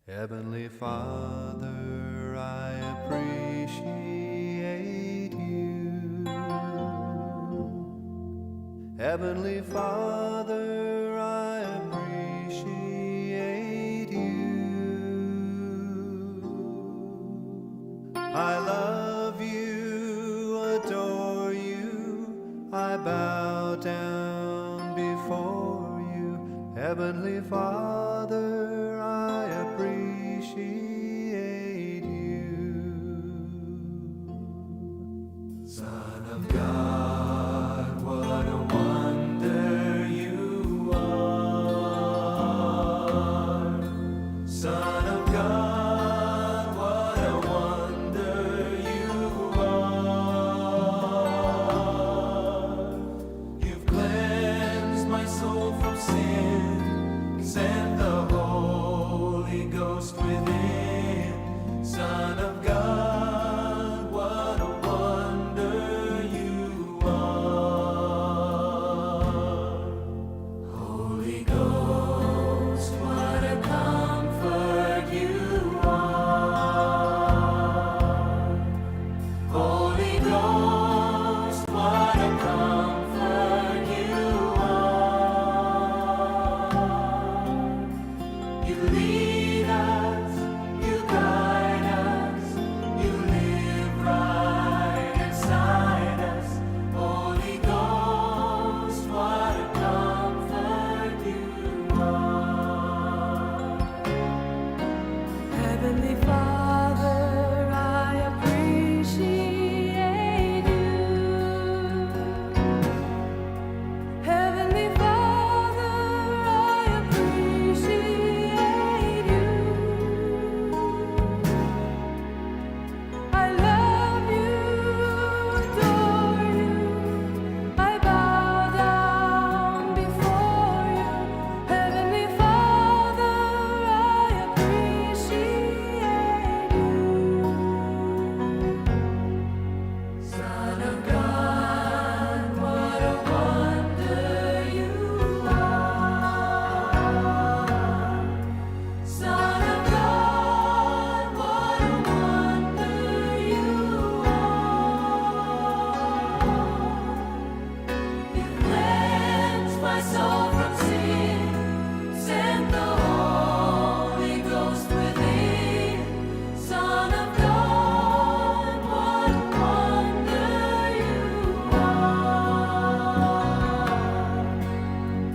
Heavenly Father, I appreciate you. Heavenly Father, I appreciate you. I love you, adore you, I bow down before you. Heavenly Father, I appreciate you. Son of God, what a wonder you are. Son of God, what a wonder you are. You've cleansed my soul from sin, sent the Holy Ghost within. Son of God, what a wonder you are. Holy Ghost, what a comfort you are. Holy Ghost, what a comfort you are. You lead us, you guide us, you live right inside us. Holy Ghost, what a comfort you are. Heavenly Father, I appreciate you. Heavenly Father, I appreciate you. I love you, adore you, I bow down before you. Heavenly Father, I appreciate you. Son of God, what a wonder you are. Son of God, what a wonder you are. You cleansed my soul from sin, sent the Holy Ghost within. Son of God, what a wonder you are.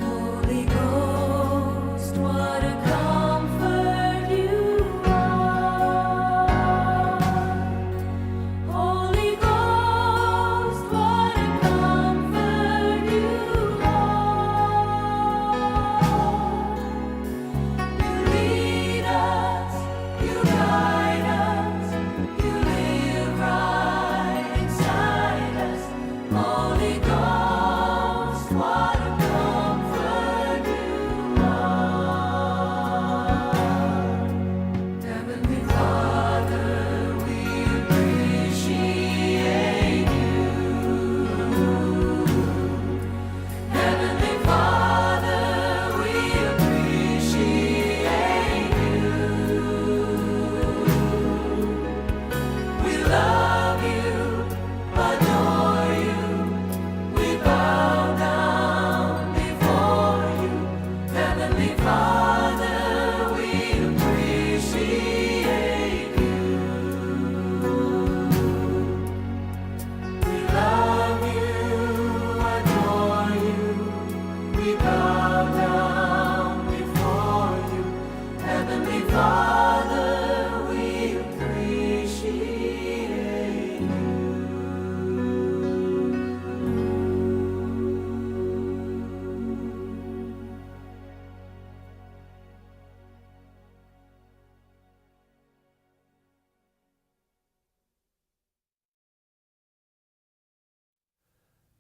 Holy Ghost, what a comfort you are. Holy Ghost, what a comfort you are. You lead us, you guide us, you live right inside us. Holy Ghost, what a comfort you are. Heavenly Father, we appreciate you. Heavenly Father, we appreciate you. We love you, adore you, we bow down before you. Heavenly Father, we appreciate you. We love you, adore you, we bow down before you. Heavenly Father, we appreciate you.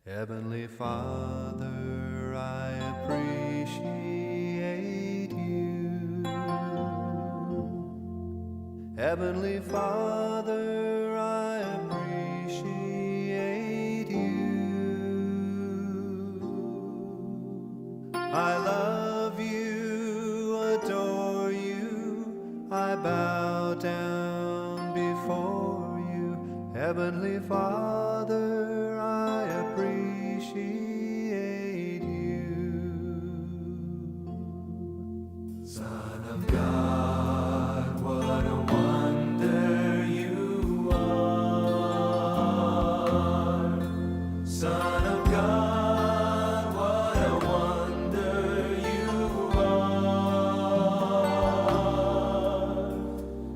Heavenly Father, I appreciate you. Heavenly Father, I appreciate you. I love you, adore you, I bow down before you. Heavenly Father, I appreciate you. Son of God, what a wonder you are. Son of God, what a wonder you are.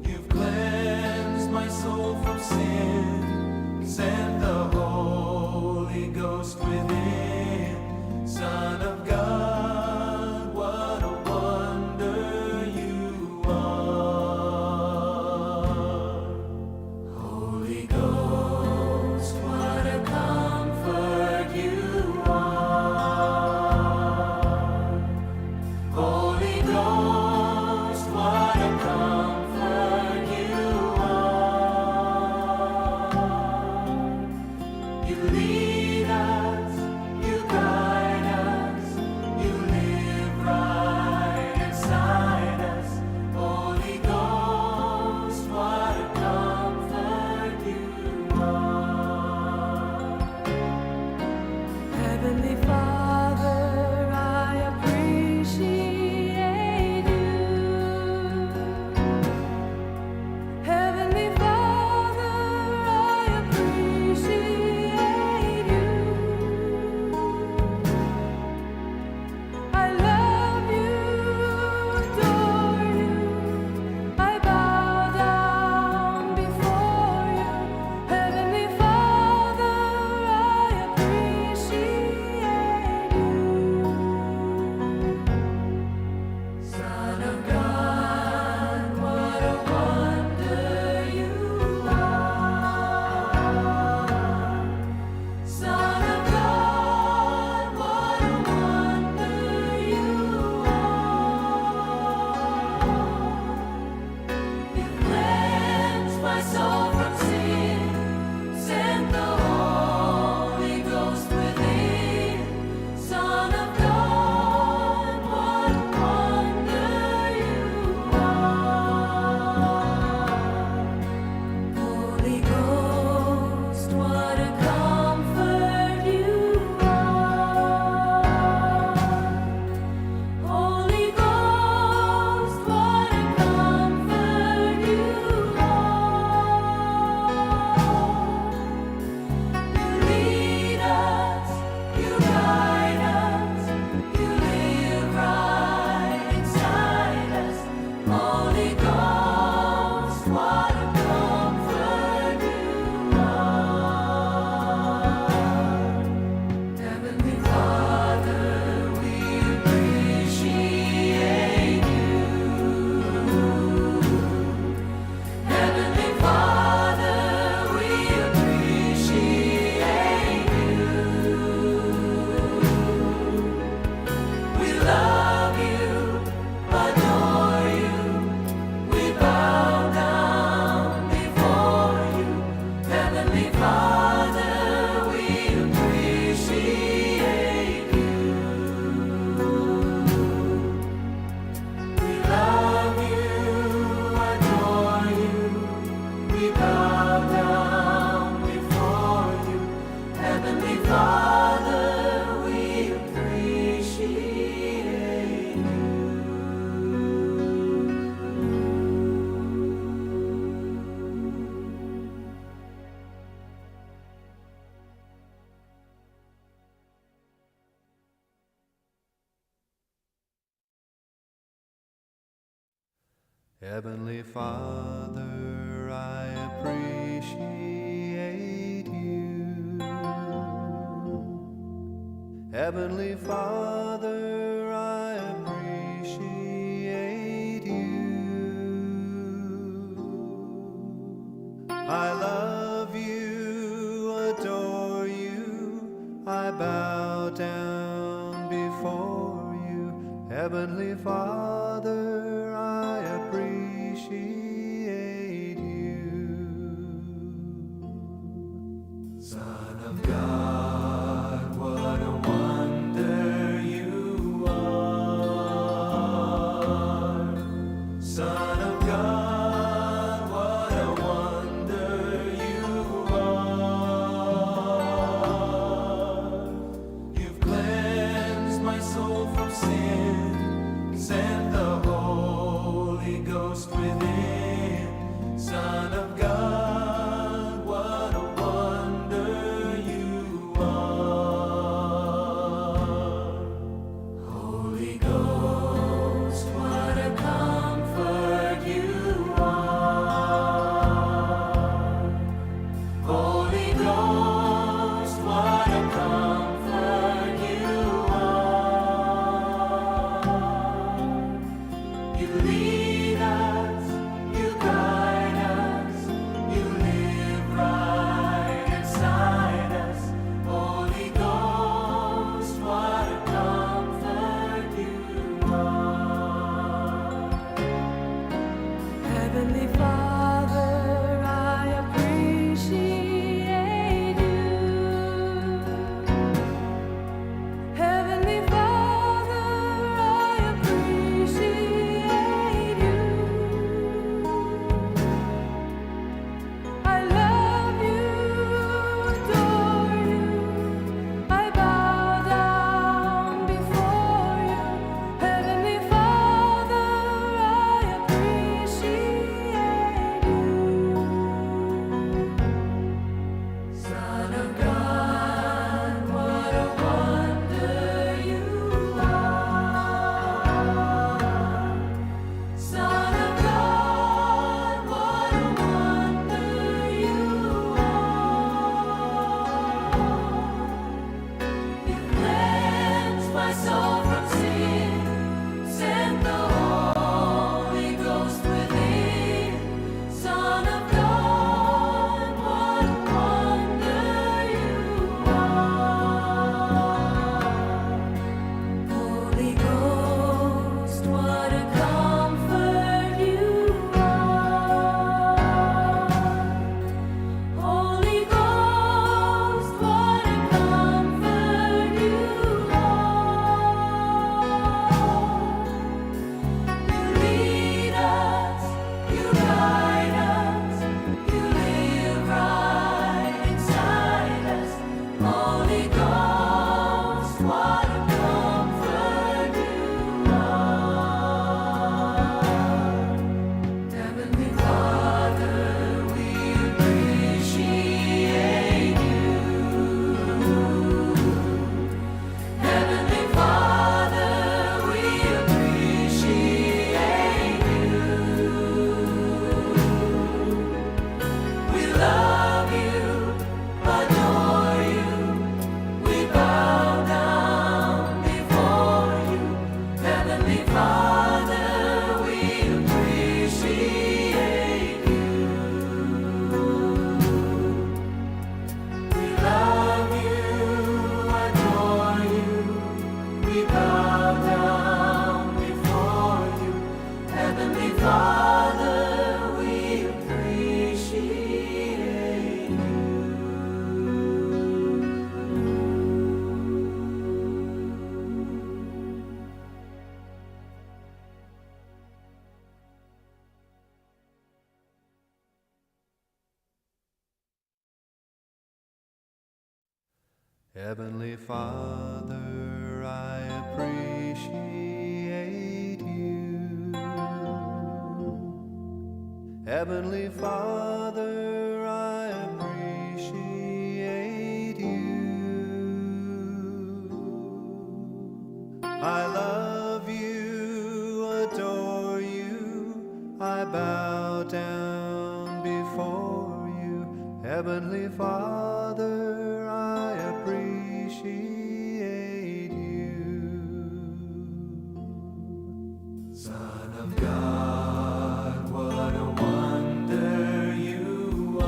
You've cleansed my soul from sin, sent the Holy Ghost within. Son of God, what a wonder you are. Holy Ghost, what a comfort you are. Holy Ghost, what a comfort you are. You lead us, you guide us, you live right inside us. Holy Ghost, what a comfort you are. Heavenly Father, I appreciate you. Heavenly Father, I appreciate you. I love you, adore you. I bow down before you. Heavenly Father, I appreciate you. Son of God, what a wonder you are. Son of God, what a wonder you are. You cleansed my soul from sin, sent the Holy Ghost within. Son of God, what a wonder you are. Holy Ghost, what a comfort you are. Holy Ghost, what a comfort you are. You lead us, you guide us, you live right inside us. Holy Ghost, what a comfort you are. Heavenly Father, we appreciate you. Heavenly Father, we appreciate you. We love you, adore you. We bow down before you. Heavenly Father, we appreciate you. We love you, adore you. We bow down before you. Heavenly Father, we appreciate you. Heavenly Father, I appreciate you. Heavenly Father, I appreciate you. I love you, adore you. I bow down before you. Heavenly Father, I appreciate you. Son of God, what a wonder you are. Son of God. Ghost within. Son of God, what a wonder you are. Holy Ghost, what a comfort you are. Holy Ghost, what a comfort you are. You lead us, you guide us, you live right inside us. Holy Ghost, what a comfort you are. Heavenly Father, I appreciate you. Heavenly Father, I appreciate you. I love you, adore you. I bow down before you. Heavenly Father, I appreciate you. Son of God, what a wonder you are. Son of God, what a wonder you are. You cleanse my soul from sin, send the Holy Ghost within. Son of God, what a wonder you are. Holy Ghost, what a comfort you are. Holy Ghost, what a comfort you are. You lead us, you guide us, you live right inside us. Holy Ghost, what a comfort you are. Heavenly Father, we appreciate you. Heavenly Father, we appreciate you. We love you, adore you. We bow down before you. Heavenly Father, we appreciate you. We love you, adore you. We bow down before you. Heavenly Father, we appreciate you. Heavenly Father, I appreciate you. Heavenly Father, I appreciate you. I love you, adore you. I bow down before you. Heavenly Father, I appreciate you. Son of God, what a wonder you are.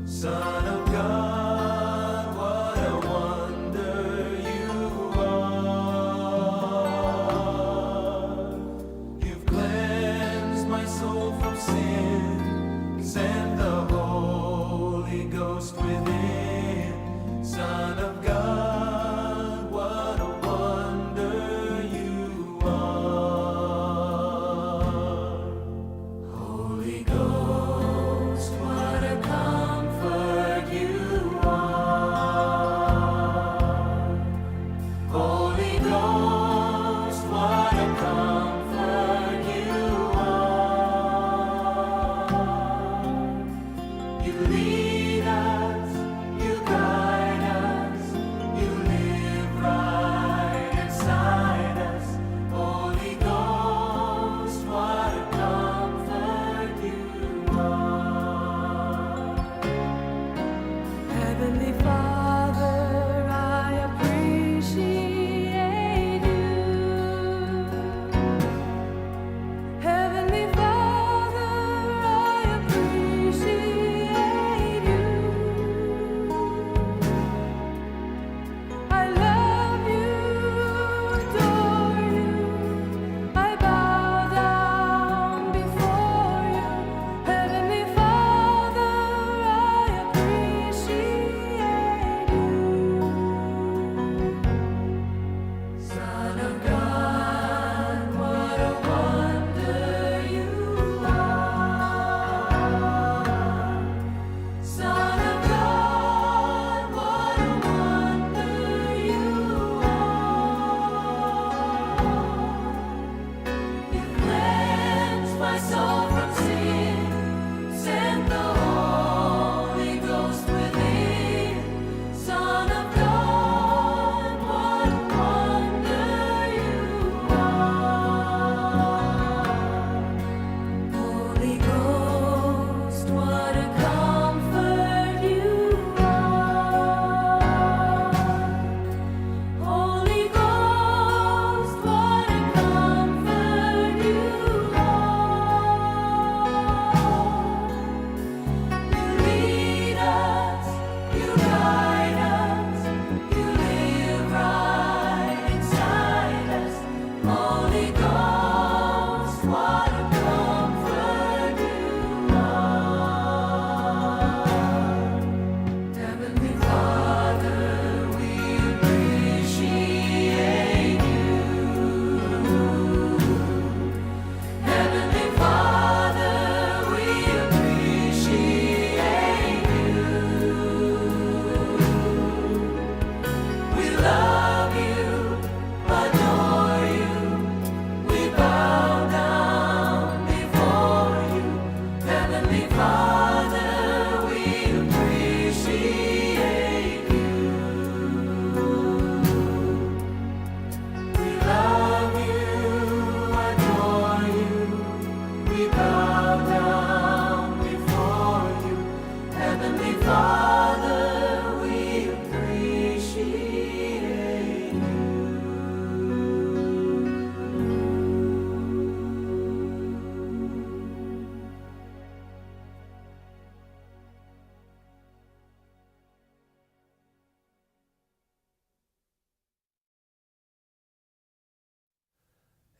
Son of God, what a wonder you are. You've cleansed my soul from sin, send the Holy Ghost within. Son of God, what a wonder you are.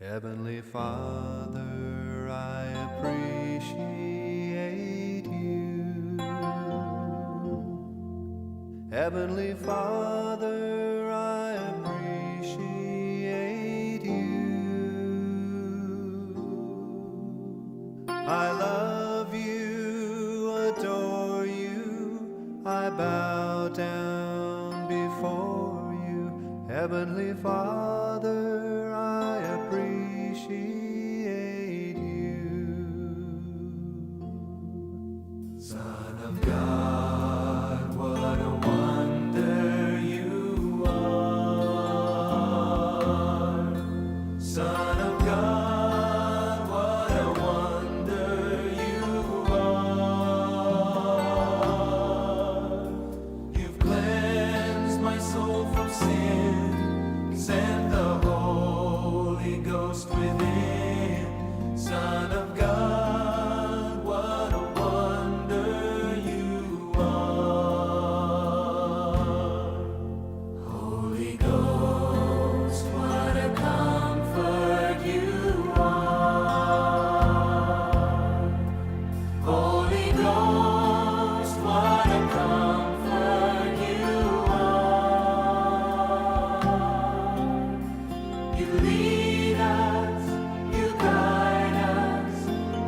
Heavenly Father, I appreciate you. Heavenly Father, I appreciate you. I love you, adore you, I bow down before you. Heavenly Father, I appreciate you. Son of God, what a wonder you are. Son of God, what a wonder you are. You've cleansed my soul from sin, sent the Holy Ghost within. Son of God, what a wonder you are. Holy Ghost, what a comfort you are. Holy Ghost, what a comfort you are. You lead us, you guide us,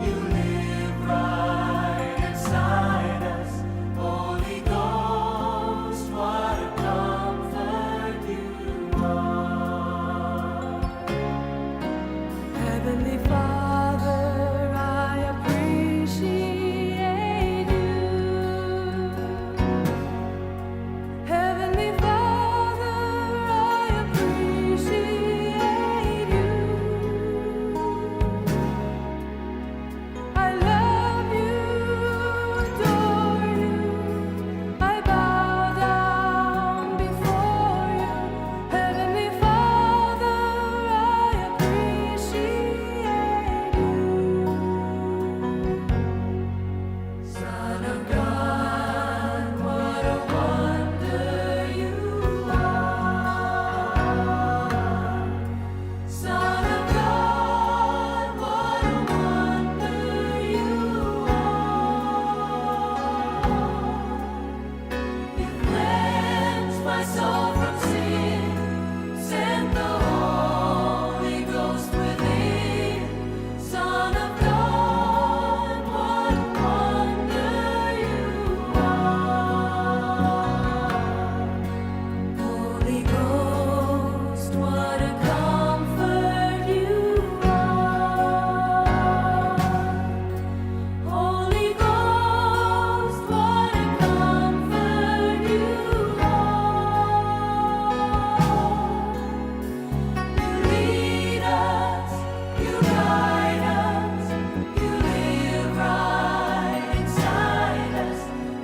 you live right inside us. Holy Ghost, what a comfort you are. Heavenly Father, I appreciate you. Heavenly Father, I appreciate you. I love you, adore you, I bow down before you. Heavenly Father, I appreciate you. Son of God, what a wonder you are. Son of God, what a wonder you are. You cleansed my soul from sin, sent the Holy Ghost within. Son of God, what a wonder you are. Holy Ghost, what a comfort you are. Holy Ghost, what a comfort you are. You lead us, you guide us, you live right inside us.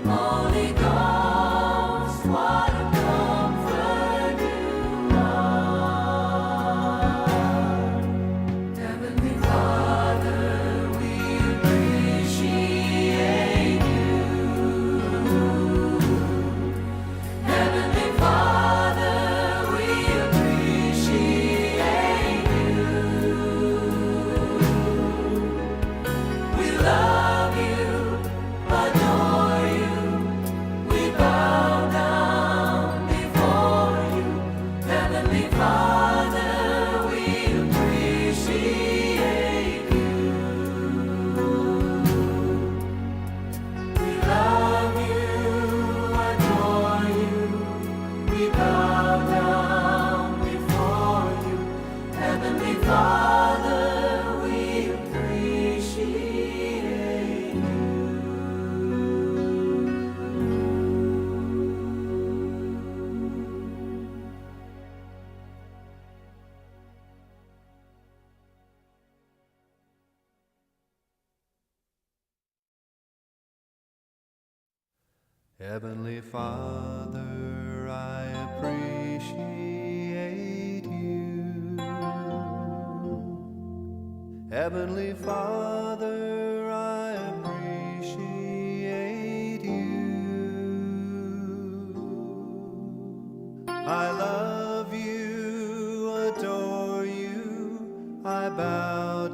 Holy Ghost, what a comfort you are. Heavenly Father, we appreciate you. Heavenly Father, we appreciate you. We love you, adore you, we bow down before you. Heavenly Father, we appreciate you. We love you, adore you, we bow down before you. Heavenly Father, we appreciate you. Heavenly Father, I appreciate you. Heavenly Father, I appreciate you. I love you, adore you, I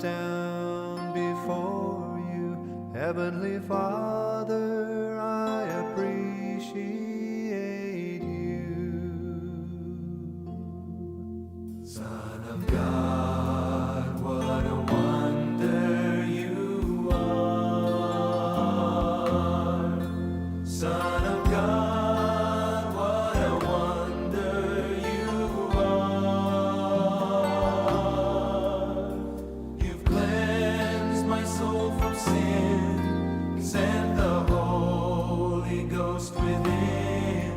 down before you. Heavenly Father, I appreciate you. Son of God, what a wonder you are. Son of God, what a wonder you are. You've cleansed my soul from sin, sent the Holy Ghost within.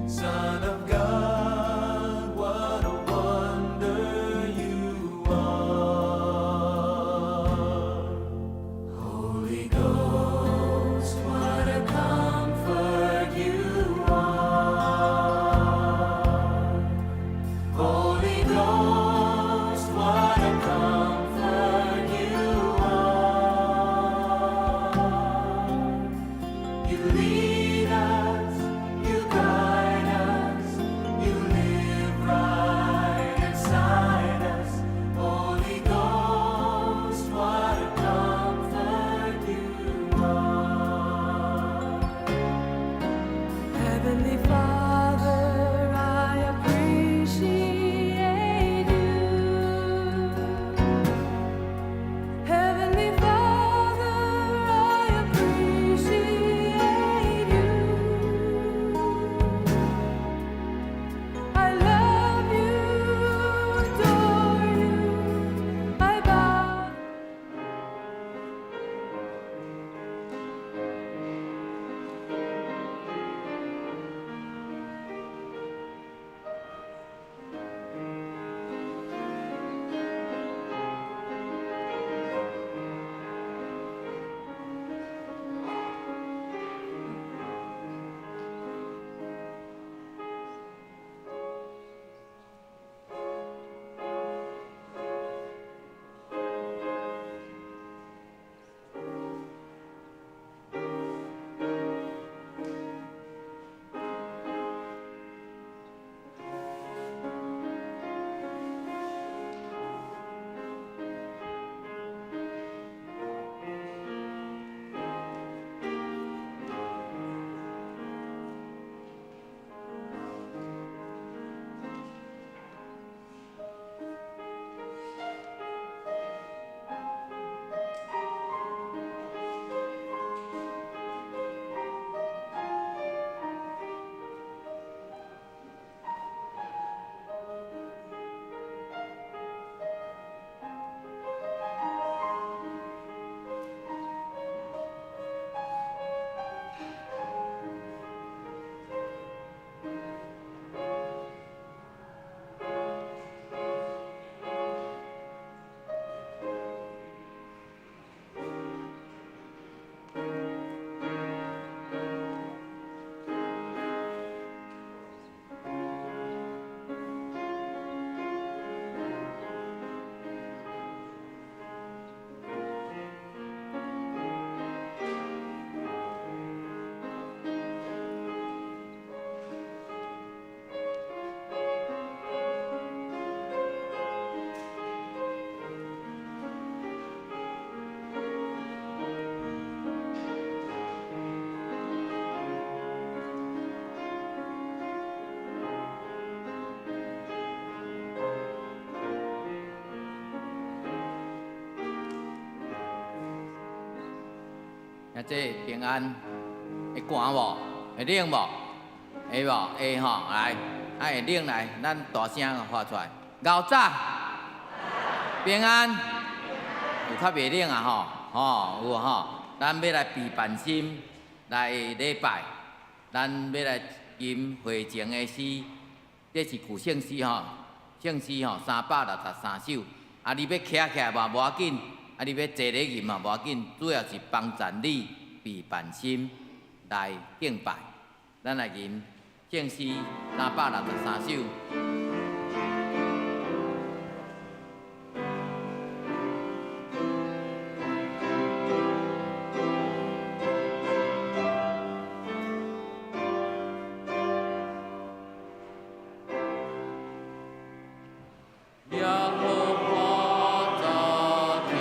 Son of God, what a wonder you are. Holy Ghost, what a comfort you are. Holy Ghost, what a comfort you are. You lead us, you guide us, you live right inside us. Holy Ghost, what a comfort you are. Heavenly Father, I appreciate you. Heavenly Father, I appreciate you. I love you, adore you, I bow.啊，这平安会寒无？会冷无？会无？会吼，来，啊会冷来，咱大声发出来。牛早，平安，有较袂冷啊吼，有吼，咱要来备办心来礼拜，咱要来吟会前的诗，这是古圣诗吼，圣诗吼363首，啊你要徛起来嘛无要紧。啊！你要坐咧吟嘛无要紧，主要是帮助你备办心来敬拜。咱来吟圣诗363首。耶和华在天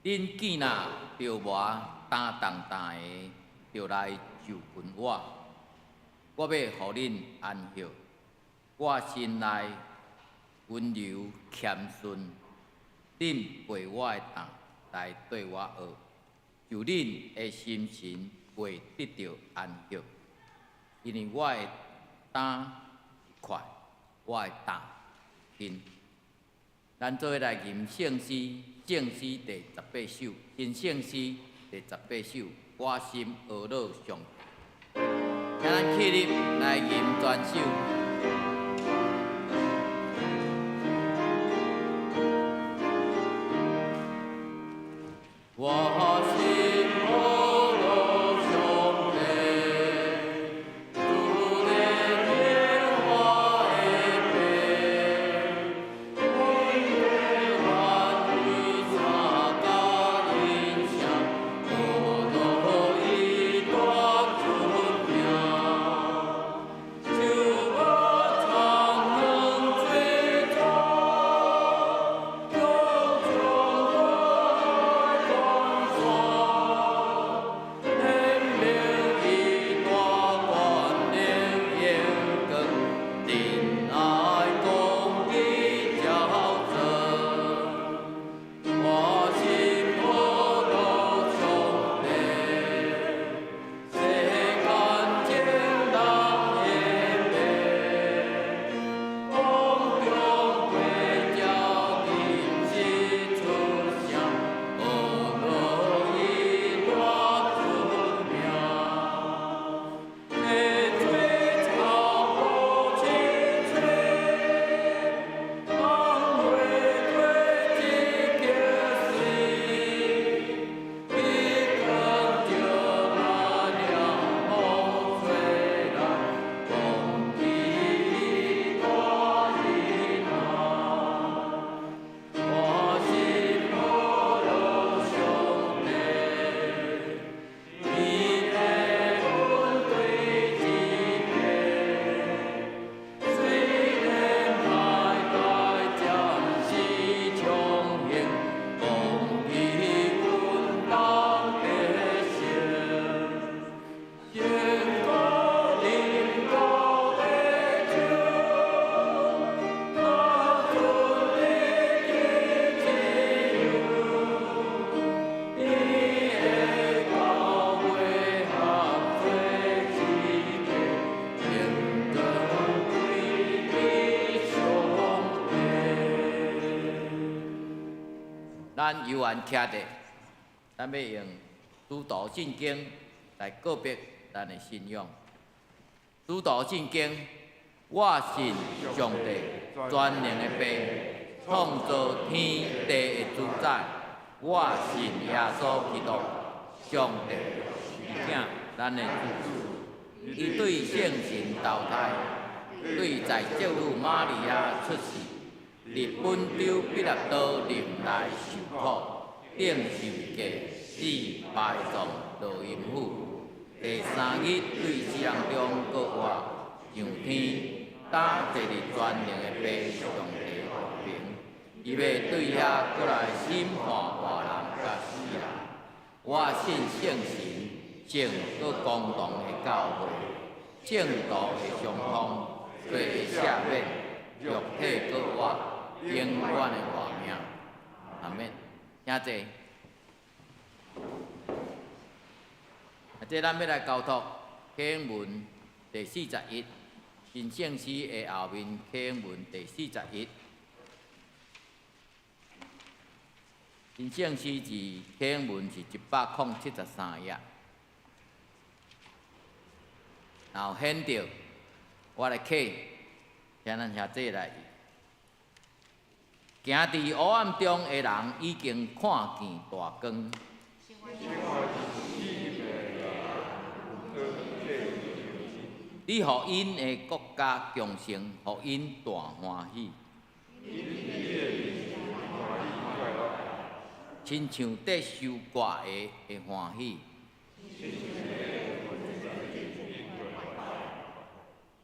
恁囝仔着磨担重担的，着来就近我，我要互恁安息。我心内温柔谦顺，恁陪我的担来对我学，就恁的心情会得到安息。因为我的担快，我的担轻。咱做伙来吟圣诗，圣诗第18首，新圣诗第18首，我心俄罗上帝。请咱起立来吟全首。我心俄罗上帝，主怜悯我的病，因我为他甲因想，我都已多尊名，就我常能追踪，永存我光爽，天命已大观灵眼光，仁爱公义照真。我心何如上帝，世间正人的病，风中会叫金丝出声，何以大尊名？天水草无清翠，风会对一个水，一根就那凉风吹来，风比大云南。我心何如上帝，你的恩对己配，虽然海海将士穷行，风比阮当的行，天高林高的酒，那尊你的自由，你的高位合最基本，应当归你上帝。咱犹原徛伫，咱要用主导圣经来告别咱的信仰。主导圣经，我信上帝全能的父，创造天地的主宰。我信耶稣基督，上帝是囝，咱的主。伊对圣神投胎，对在接女玛利亚出世，入本州彼拉多林来受苦，顶受戒，死埋葬落阴府。第3日对死人中搁活上天，打坐伫全能的父上帝右边。伊要对遐搁来审判活人甲死人。我信圣神，正搁公堂的教会，正道的相通，罪的赦免，肉体搁活，永远的活命。阿免，请坐。这咱要来交托经文第41，新圣诗的后面经文第41。新圣诗字经文是173页，然后显着我来起，请咱兄弟来。行伫黑暗中的人已经看见大光。你互因的国家强盛，互因大欢喜。亲像得受割的会欢喜，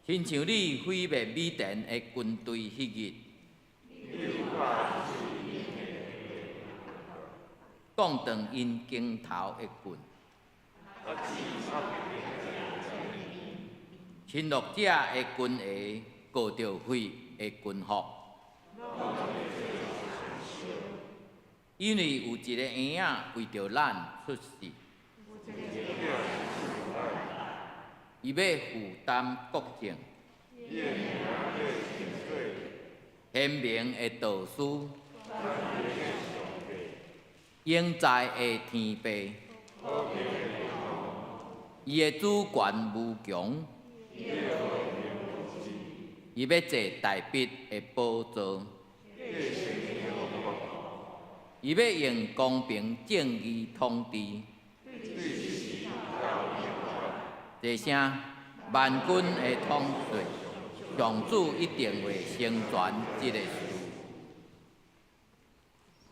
亲像你毁灭米甸的军队迄日。讲断因肩头的棍。侵略者的军鞋过着血的军服，因为有一个婴仔为着咱出世，伊要负担国政，贤明的导师，英才的天父，伊的主权无强。伊要坐大笔的宝座，伊要用公平正义统治。这声万军的统帅，上主一定会成全这个事。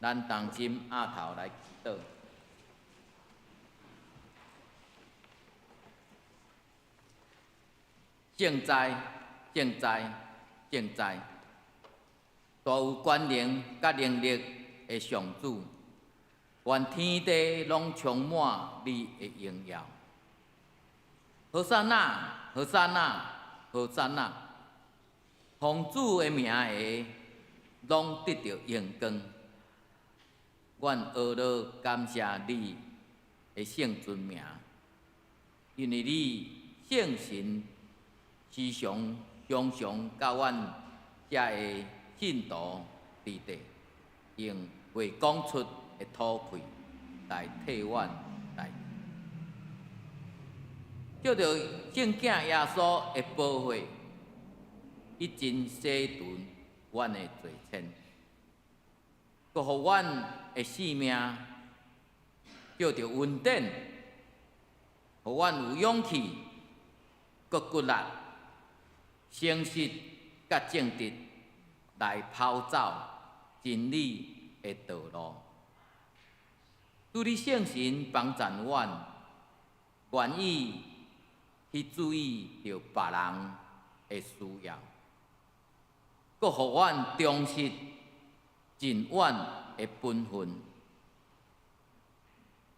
咱同心压头来祈祷。正在，正在，正在，大有权能甲能力的上主，愿天地拢充满你的荣耀。何塞那，何塞那，何塞那，奉主的名下，拢得到荣光。愿阿罗感谢你的圣尊名，因为你圣神。时常教阮遮个信徒伫地，用未讲出的吐气来替阮代志，借着圣囝耶稣的保护，一真洗顿阮的罪愆，佮互阮的性命借着稳定，互阮有勇气，佮骨力。诚实甲正直来跑走真理的道路，主你圣神帮助阮，愿意去注意着别人的需要，佮互阮忠实尽阮的本分，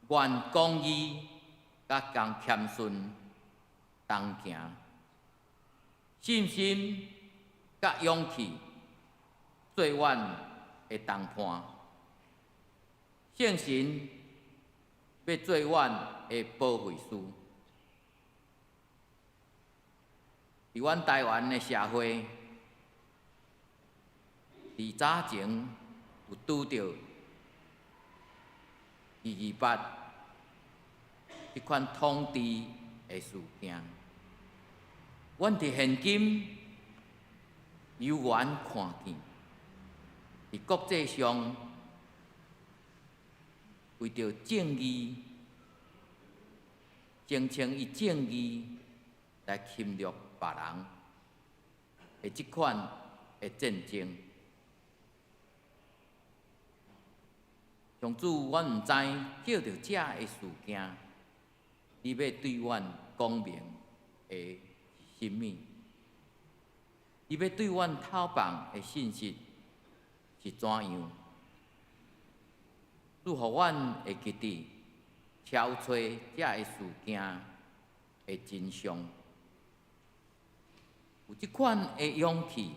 愿公义甲共谦顺同行。信心甲勇气做阮的同伴，圣神要做阮的保惠师。伫阮台湾的社会，伫早前有拄着228这款统治的事件。阮伫现今有缘看见，伫国际上为着正义，声称以正义来侵略别人的即款的战争，上主，阮毋知借着这个事件，你要对阮讲明的。什么？伊要对阮透放的信息是怎样？祝福阮会记得敲找这个事件的真相，有这款的勇气，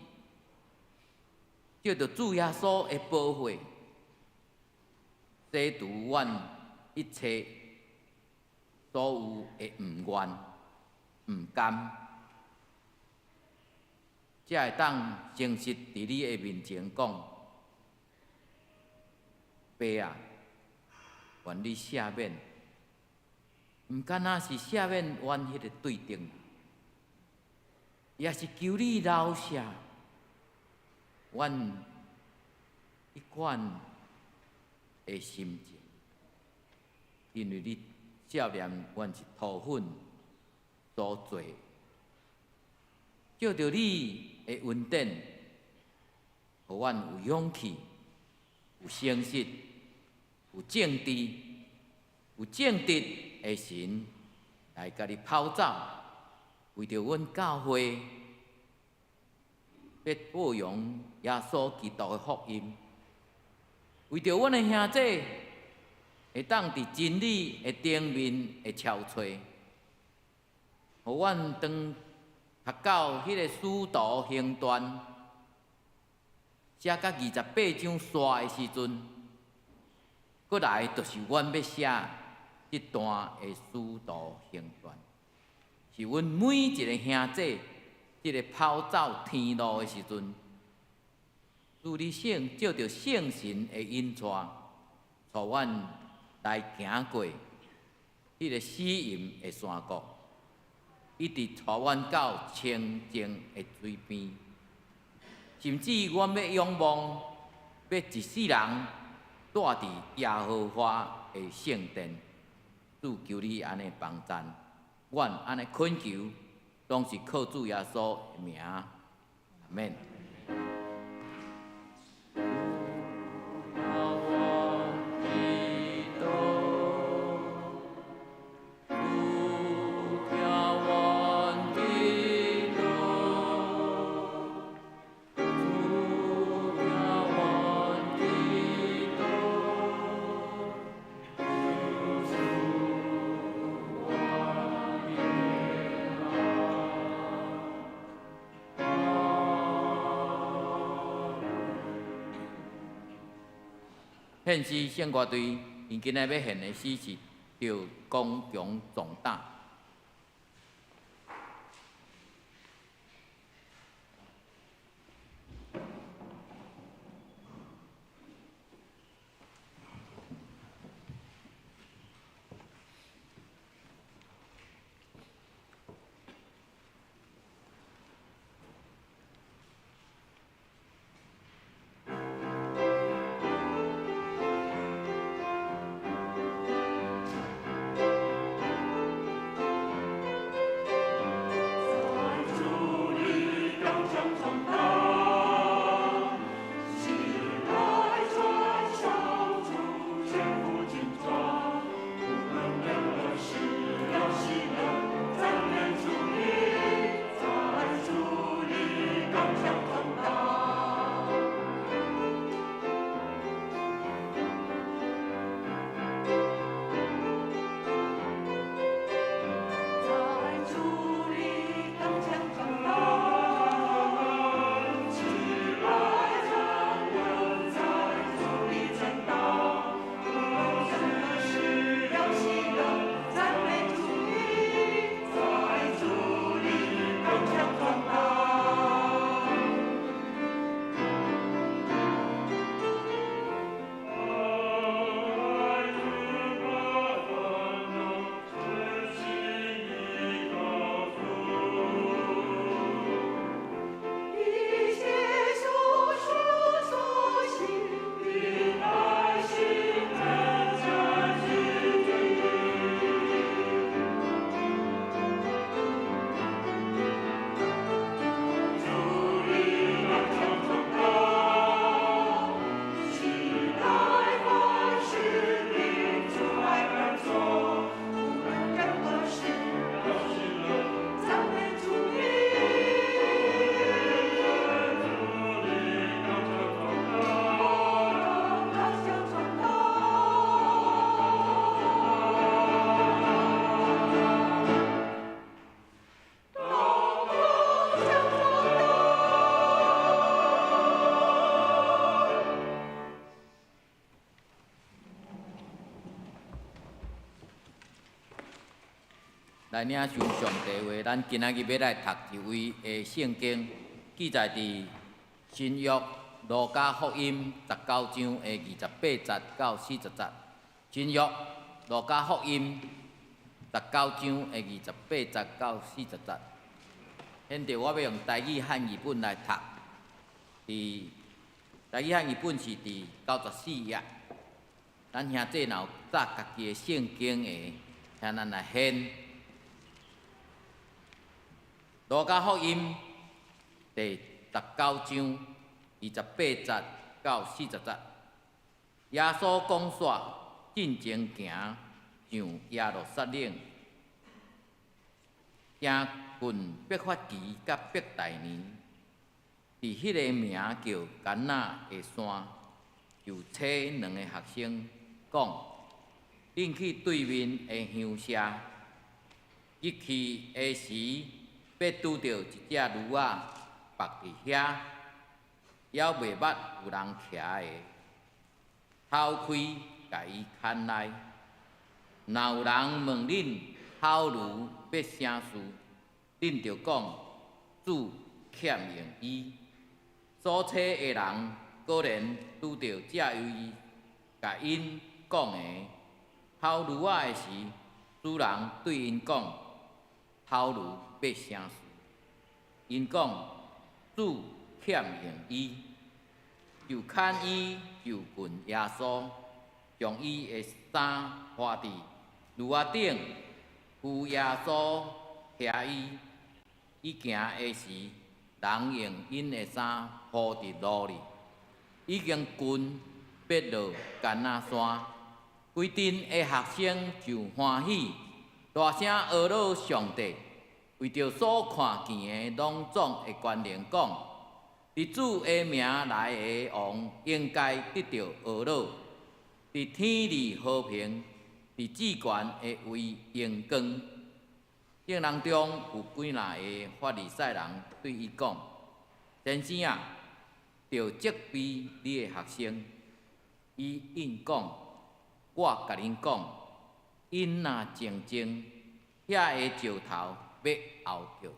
借着主耶稣的保护，洗除阮一切所有的毋愿、毋甘。才会当诚实伫你的面前讲，爸啊，愿你赦免，毋干那是赦免阮迄个对象，也是求你饶赦阮一款的心情，因为你少年阮是土粉所做。借着你的稳定，互阮有勇气、有诚实、有正直、有正直的神来甲你跑走，为着阮教会要播扬耶稣基督的福音，为着阮的兄弟会当伫真理的顶面会超吹，互阮当读到迄个使徒行传写到28章煞的时阵，过来就是阮要写这段的使徒行传，是阮每一个兄弟，即个跑走天路的时阵，主你照着圣神的引带，带阮来行过迄个死荫的山谷，一直带阮到清净的水边，甚至阮要仰望，要一世人住伫耶和华的圣殿。主求你安尼帮赞，阮安尼恳求，拢是靠主耶稣的名，阿免。献诗献歌队，因今日要献的诗是叫刚强壮大。来领受上帝话，咱今仔日要来读一位的圣经，记载伫新约路加福音19章的28节到40节。新约路加福音19章的28节到40节。现在我要用台语和日本来读，伫台语和日本是伫94页。咱兄弟若有早家己的圣经的，请咱来献。路加福音第19章28节到40节，耶稣讲煞进前行上耶路撒冷，行近伯法其甲伯大尼，伫迄个名叫橄榄的山，就找两个学生讲：恁去对面的乡舍，入去的时，要拄着一只驴仔伏伫遐，还袂捌有人骑的，偷开，甲伊牵来。若有人问恁好驴要啥事，恁着讲主欠用伊。所找的人果然拄着这位甲因讲的好驴仔的时，主人对因讲好驴要啥事，因讲主欠用伊，就牵伊就近耶稣，将伊的衫花伫驴仔顶，扶耶稣徛伊。伊行的时，人用因的衫铺伫路里，已经近逼落干那山。规阵的学生就欢喜，大声学老上帝，为着所看见的拢总会关联讲，伫主的名来的王应该得到学老，伫天里和平，伫至悬的位荣光。众人中有几若个法利赛人对伊讲：“先生啊，着责备你的学生。”伊应讲：“我甲恁讲，因若静静，遐个石头要后着。”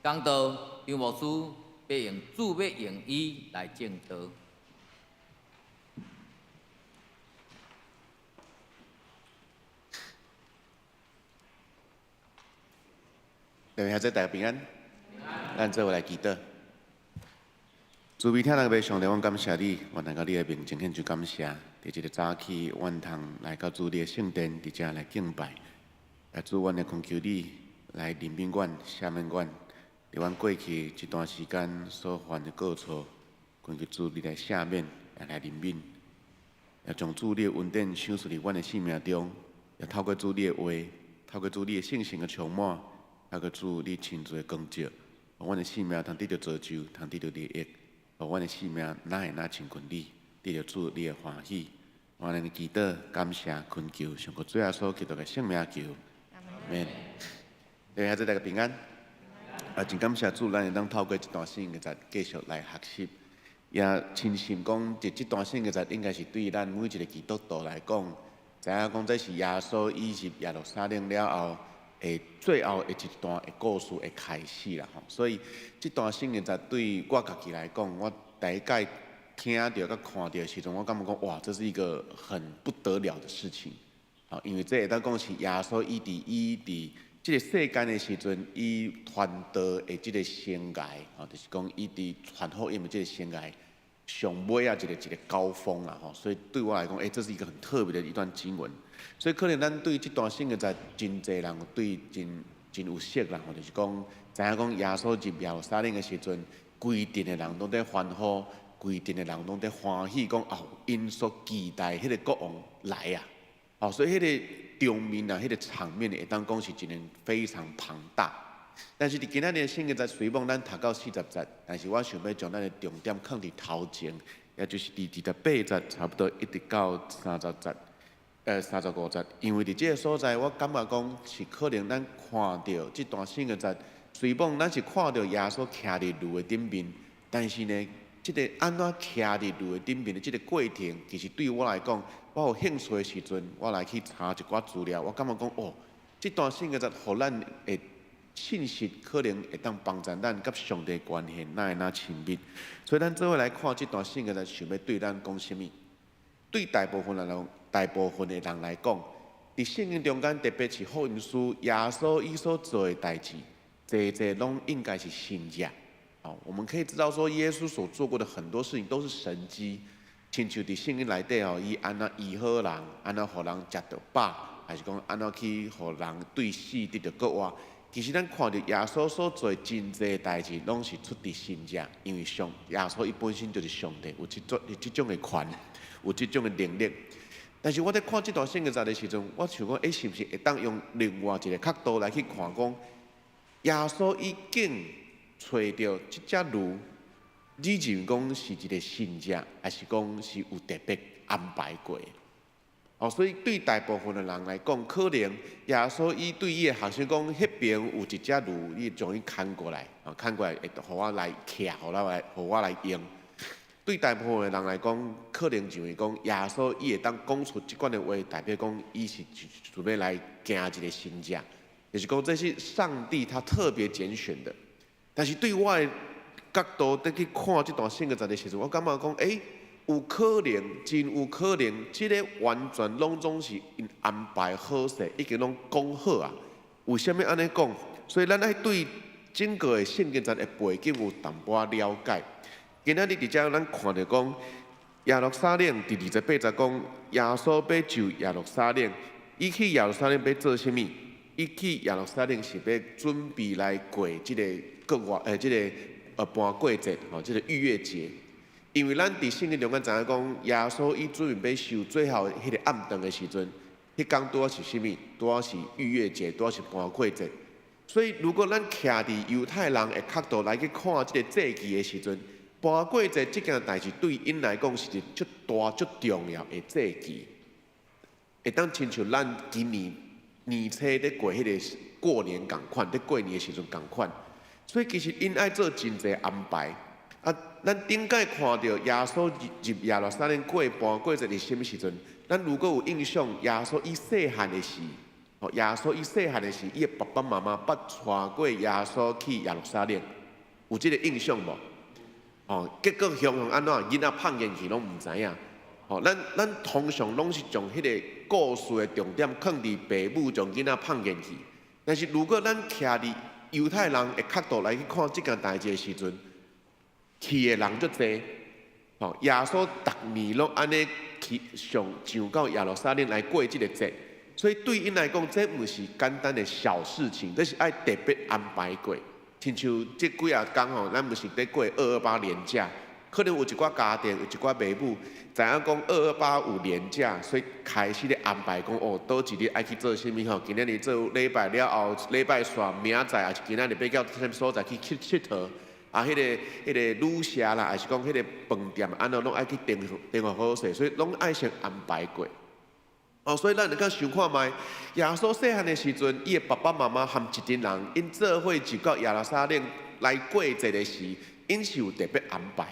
讲道张牧师要用主要用伊来证道。各位孩子，大家平安。咱做伙来祈祷。主位听人的上帝，阮感谢你，阮来到你的面前献上感谢。伫这个早起，阮通来到主你的圣殿，伫遮来敬拜。来主，阮来恳求你来怜悯阮、赦免阮，伫阮过去一段时间所犯的过错，恳求主你来赦免，也来怜悯，也将主你的恩典赏赐伫阮的生命中，也透过主你的话，透过主你的圣神的充满。透过主你亲自的光照，让阮的生命通得到造就，通得到利益，让阮的生命哪会哪亲近你，得到主你的欢喜。我们祈祷、感谢、恳求，上过最后所祈祷的圣名求，阿门。大家大家平安。真感谢主，咱会当透过一段圣经节继续来学习，也深信讲，这段圣经节应该是对咱每一个基督徒来讲，知影讲这是耶稣移入耶路撒冷了后。最后的一段的故事的开始啦吼，所以这段圣经节对我家己来讲，我第一届听到甲看到的时阵，我感觉讲哇，这是一个很不得了的事情，啊，因为这会当讲是耶稣伊伫这个世间的时阵，伊传道的这个生涯，啊，就是讲伊伫传福音的这个生涯上尾啊一个高峰啦吼，所以对我来讲，这是一个很特别的一段经文。所以可能咱对这段圣经节真侪人对真有识啦，吼，就是讲知影讲耶稣入耶路撒冷的时阵，规阵的人拢在欢呼，规阵的人拢在欢喜，讲哦，因所期待迄个国王来啊，哦，所以迄个场面啊，迄个场面会当讲是一件非常庞大。但是伫今仔日的圣经节随望咱读到40节，但是我想要将咱的重点放伫头前，也就是伫28节差不多一直到30节。35节，因为伫这个所在，我感觉讲是可能咱看到这段圣经节，随望咱是看到耶稣徛伫驴的顶面，但是呢，即个安怎徛伫路的顶面的即个过程，其实对我来讲，我有兴趣的时阵，我来去查一寡资料，我感觉讲哦，即段圣经节，互咱的信息可能会当帮助咱甲上帝关系哪会哪亲密。所以咱做伙来看即段圣经节，想要对咱讲啥物？对大部分的人来讲，伫圣经中间，特别是福音书耶稣伊所做的代志，侪拢应该是神迹。好，我们可以知道说，耶稣所做过的很多事情都是神迹，亲像伫圣经内底哦，伊安怎医好人，安怎互人食到饱，还是讲安怎去互人对死得到国活。其实咱看到耶稣所做真济代志，拢是出自神迹，因为耶稣伊本身就是上帝，有即种的权，有即种的能力。但是我在看这段圣经节的时阵，我想讲，是不是会当用另外一个角度来去看讲，耶稣已经找到即只驴，你认为讲是一个神迹，还是讲是有特别安排过的？哦，所以对大部分的人来讲，可能耶稣伊对伊的学生讲，迄边有一只驴，伊将伊牵过来，牵过来会互我来骑，互我来用。对大部分的人来讲，可能认为讲耶稣伊会当讲出即款的话，代表讲伊是准备来行一个神迹，就是讲这是上帝他特别拣选的。但是对我的角度在去看这段圣经节的时阵，我感觉讲，有可能，真有可能，这个完全拢总是因安排好势，已经拢讲好啊。为什么安尼讲？所以咱爱对整个的圣经节的背景有淡薄仔了解。今仔日伫遮咱看到讲，耶路撒冷第28节讲，耶稣要就耶路撒冷，伊去耶路撒冷要做啥物？伊去耶路撒冷是要准备来过即个国外即个搬过节即个逾越节。因为咱伫圣经中间知影讲，耶稣伊准备要受最后迄个暗顿的时阵，迄天拄是啥物？拄是逾越节，拄是搬过节。所以如果咱徛伫犹太人的角度来去看即个祭祀的时阵，搬过节这件代志对因来讲是一足大、足重要的祭祀，会当亲像咱今年初咧过迄个过年共款，咧过年的时阵共款。所以其实因爱做真侪安排。咱顶届看到耶稣入耶路撒冷过搬过节是啥物时阵？咱如果有印象，耶稣伊细汉的时，耶稣伊细汉的时，伊的爸爸妈妈捌带过耶稣去耶路撒冷，有即个印象无？结果向安怎囡仔放进去拢毋知影。咱通常拢是将迄个故事的重点放伫父母将囡仔放进去。但是如果咱徛伫犹太人的角度来去看即件代志的时阵，去的人足侪。耶稣逐年拢安尼去上到耶路撒冷来过即个节，所以对因来讲，这毋是简单的小事情，这是爱特别安排过。亲像即几啊天咱毋是伫过228连假，可能有一寡家庭，有一寡父母知影讲228有连假，所以开始咧安排讲倒一日爱去做啥物今仔日做礼拜了后，礼拜煞明仔载，还是今仔日要到啥物所在去佚佚佗。迄个旅社啦，还是讲迄个饭店，安怎拢爱去订好好势，所以拢爱先安排过。所以咱来想看觅，耶稣细汉的时阵，伊的爸爸妈妈含一群人，因做伙就到耶路撒冷来过节的时，因是有特别安排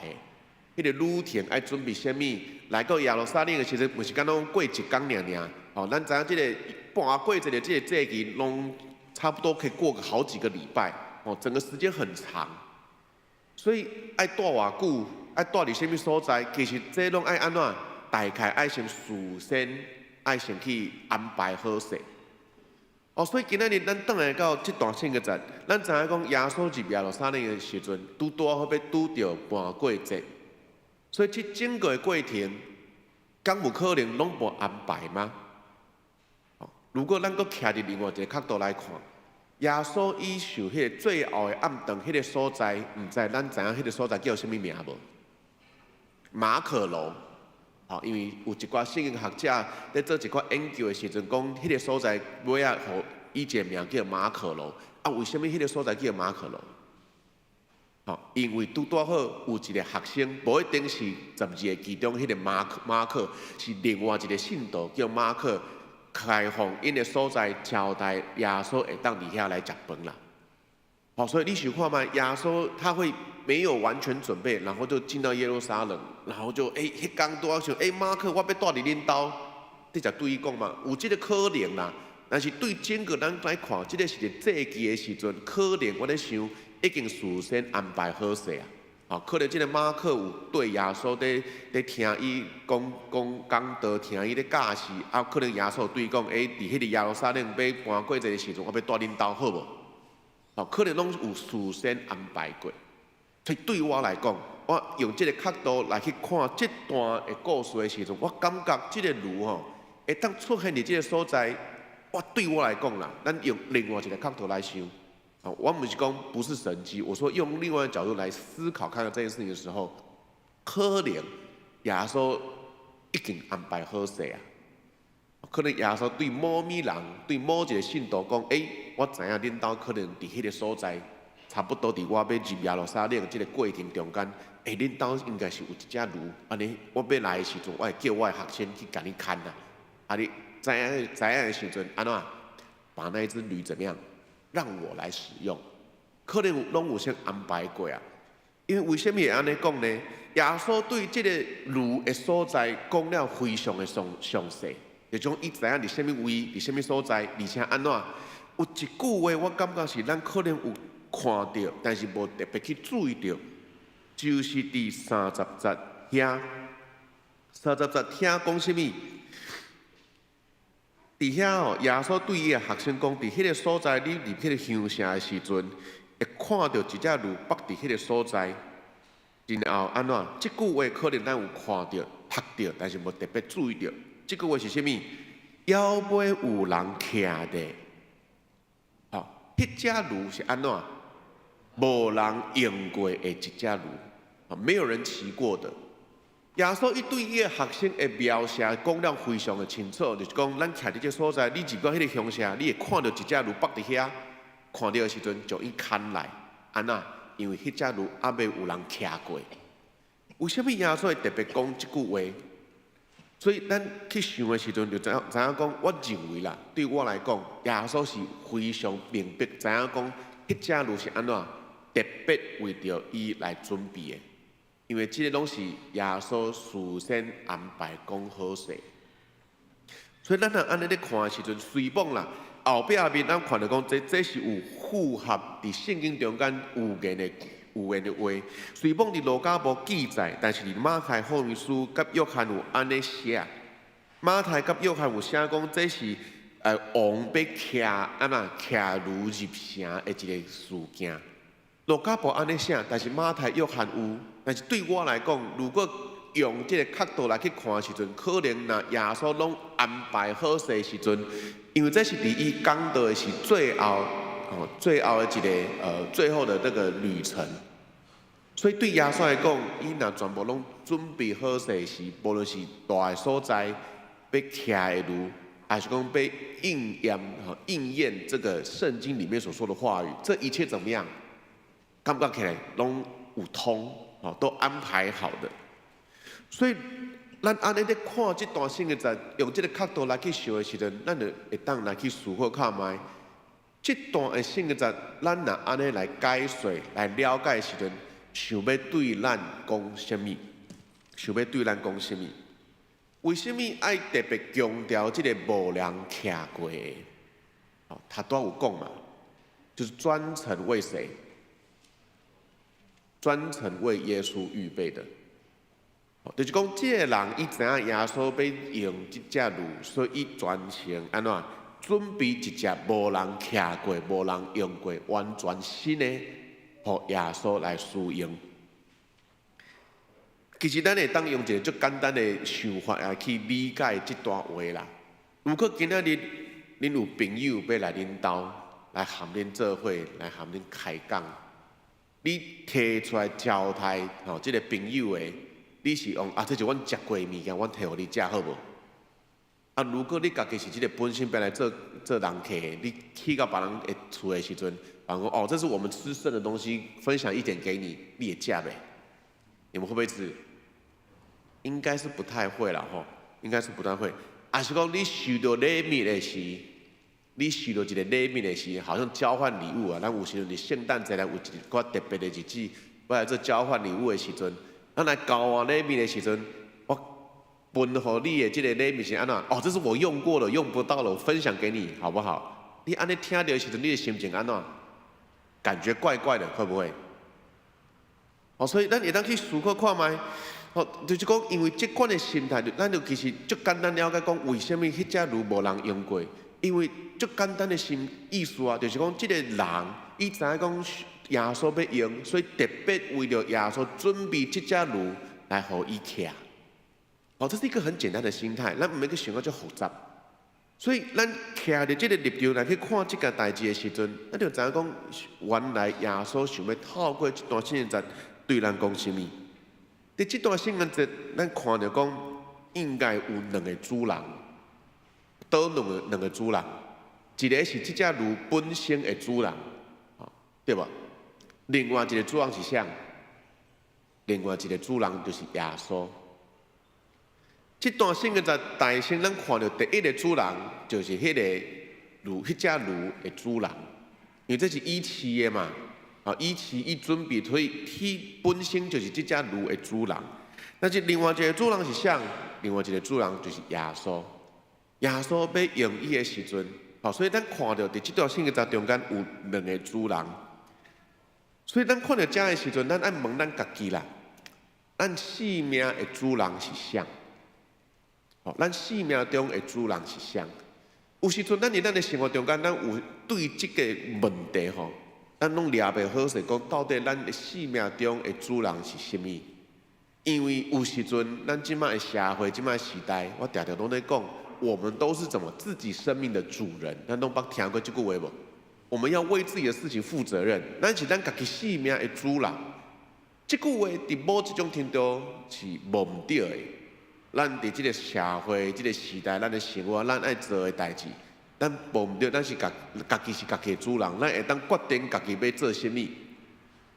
的。迄个旅程爱准备啥物？来到耶路撒冷的时阵，毋是敢拢过一天尔。咱知影即个搬过节的即个节期，拢差不多可以过个好几个礼拜。整个时间很长。所以爱住偌久，爱住伫啥物所在，其实这拢爱安怎？大概爱先事先爱先去安排好势。所以今仔日咱转来到这段圣经节，咱知影讲耶稣入耶路撒冷的时阵，拄好要拄着搬过节，所以这整个的过程，敢有可能拢无安排吗？如果咱搁徛伫另外一个角度来看。耶稣伊受迄个最后的暗顿，迄个所在，毋知咱知影迄个所在叫啥物名无？马可楼，因为有一寡圣经学者咧做一寡研究的时阵，讲迄个所在尾仔互以一个名叫马可楼。为什么迄个所在叫马可楼？因为拄好有一个学生，无一定是12个其中迄个马可，是另外一个信徒叫马可。开放因的所在，招待耶稣会当伫遐来食饭啦。所以你想看嘛，耶稣他会没有完全准备，然后就进到耶路撒冷，然后就迄天都要想，马可我要带伫恁兜，你才对伊讲嘛，有这个可能啦。但是对整个咱来看，这个是一个祭祀的时阵，可能我咧想已经事先安排好势啊。可能这个马可有对耶稣在听伊讲道，听伊咧教示，可能耶稣对伊讲，伫迄个耶路撒冷要搬过节的时阵，我要带恁兜好无？可能拢有事先安排过。所以对我来讲，我用这个角度来去看这段的故事的时阵，我感觉这个路会当出现伫这个所在。对我来讲啦，咱用另外一个角度来想，我不是讲不是神迹，我说用另外一个角度来思考看到这件事情的时候，可能耶稣已经安排好势啊。可能耶稣对某米人，对某一个信徒讲，我知影恁兜可能伫迄个所在，差不多伫我要入耶路撒冷这个过程中间，恁兜应该是有一只驴，安尼我要来的时阵，我会叫我的学生去甲你看啊，你。知影的时阵，安怎把那一只驴怎么样，让我来使用？可能拢有先安排过啊。因为为什么会安尼讲呢？耶稣对这个驴的所在讲了非常的详细，就讲伊知影伫什么位，伫什么所在，而且安怎有一句话，我感觉是咱可能有看到，但是无特别去注意到，就是第30节遐，30节遐讲什么？伫遐耶稣对伊个学生讲，伫迄个所在，你入迄个乡城的时阵，会看到一只驴伏伫迄个所在。然后安怎？即句话可能咱有看到、读到，但是无特别注意到。即句话是啥物？腰尾有人徛的，迄只驴是安怎？无人用过的一只驴，没有人骑过的。耶稣伊对伊个学生的描写讲了非常的清楚，就是讲咱徛伫这所在，你入到迄个乡城，你会看到一只驴伏伫遐，看到的时阵就伊牵来，安那？因为迄只驴还未有人徛过。为什么耶稣会特别讲即句话？所以咱去想的时阵，就知影讲，我认为啦，对我来讲，耶稣是非常明白，知影讲，迄只驴是安怎特别为着伊来准备的。因为这个拢是耶稣事先安排讲好势，所以咱若安尼咧看的时阵，随便啦，后壁面咱看到讲，这是有符合伫圣经中间有言的话。随便伫路加无记载，但是伫马太福音书甲约翰有安尼写。马太甲约翰有写讲，这是王要骑驴入城的一个事件。路加无安尼写，但是马太、约翰有。但是对我来讲，如果用这个角度来去看的时阵，可能若耶稣拢安排好势的时阵，因为这是伫伊讲到的是最后的一个最后的那个旅程，所以对耶稣来讲，伊若全部拢准备好势时，无论是大的所在要徛的路，还是讲要应验这个圣经里面所说的话语，这一切怎么样？感觉起来拢有通。都安排好的，所以咱安尼咧看这段圣经，用这个角度来去想的时阵，咱就会当来去思考看卖。这段的圣经，咱若安尼来解说、来了解的时阵，想要对咱讲什么？想要对咱讲什么？为什么爱特别强调这个无人徛过的？他都有讲嘛，就是专程为谁？专程为耶稣预备的，就是讲，这个人伊知影耶稣要用这只驴，所以伊专程安怎准备一只无人徛过、无人用过、完全新的，互耶稣来使用。其实咱会当用一个最简单的想法来去理解这段话啦。如果今仔日恁有朋友要来恁兜，来含恁做伙，来含恁开讲。你摕出来招待这个朋友的，你是用这是阮食过的物件，阮摕互你食好无？如果你家己是这个本身要来做人客的，你去到别人的厝的时阵，别人讲这是我们吃剩的东西，分享一点给你，你也食袂？你们会不会吃？应该是不太会啦吼，应该是不太会。还是讲你收到礼物的时？你收到一个礼物的时，好像交换礼物啊。咱有时阵伫圣诞节来有一个特别的日子，要来做交换礼物的时阵，咱来交换礼物的时阵，我分互你的这个礼物是安怎？哦，这是我用过了，用不到了，我分享给你，好不好？你安尼听到的时阵，你的心情安怎？感觉怪怪的，会不会？哦，所以咱会当去思考看卖。哦，就是讲，因为这款的心态，咱就其实足简单了解讲，为什么迄只炉无人用过？因为足简单的心意思啊，就是讲，这个人伊知影讲耶稣要用，所以特别为了耶稣准备这只炉来互伊徛。哦，这是一个很简单的心态，咱唔免去想到遮复杂。所以咱徛伫这个立场来去看这件代志的时阵，咱就知影讲，原来耶稣想要透过这段圣经节对咱讲什么？伫这段圣经节，咱看到讲应该有两个主人，倒两个主人，一个是这只炉本身的主人，对吧？另外一个主人是啥？另外一个主人就是耶稣。这段圣经节大先，咱看到第一个主人就是迄个炉，迄只炉的主人，因为这是伊饲的嘛。伊准备他本身就是这只炉的主人。但是另外一个主人是啥？另外一个主人就是耶稣。耶稣要用伊的时阵，所以咱看到伫这段圣经节中间有两个主人。所以咱看到这的时阵，咱爱问咱家己啦，咱生命的主人是啥？咱生命中的主人是啥？有时阵咱伫咱的生活中间，咱有对这个问题咱拢抓袂好势，讲到底咱的生命中的主人是甚物？因为有时阵咱即摆的社会、即摆的时代，我常常拢在讲，我们都是怎么自己生命的主人。咱拢捌听过这句话无？我们要为自己的事情负责任，咱是咱家己生命的主人。这句话伫某一种程度是无毋对的。咱伫这个社会、这个时代，咱的生活，咱爱做的代志。咱无毋对，咱是家己是家己的主人，咱会当决定家己要做甚物。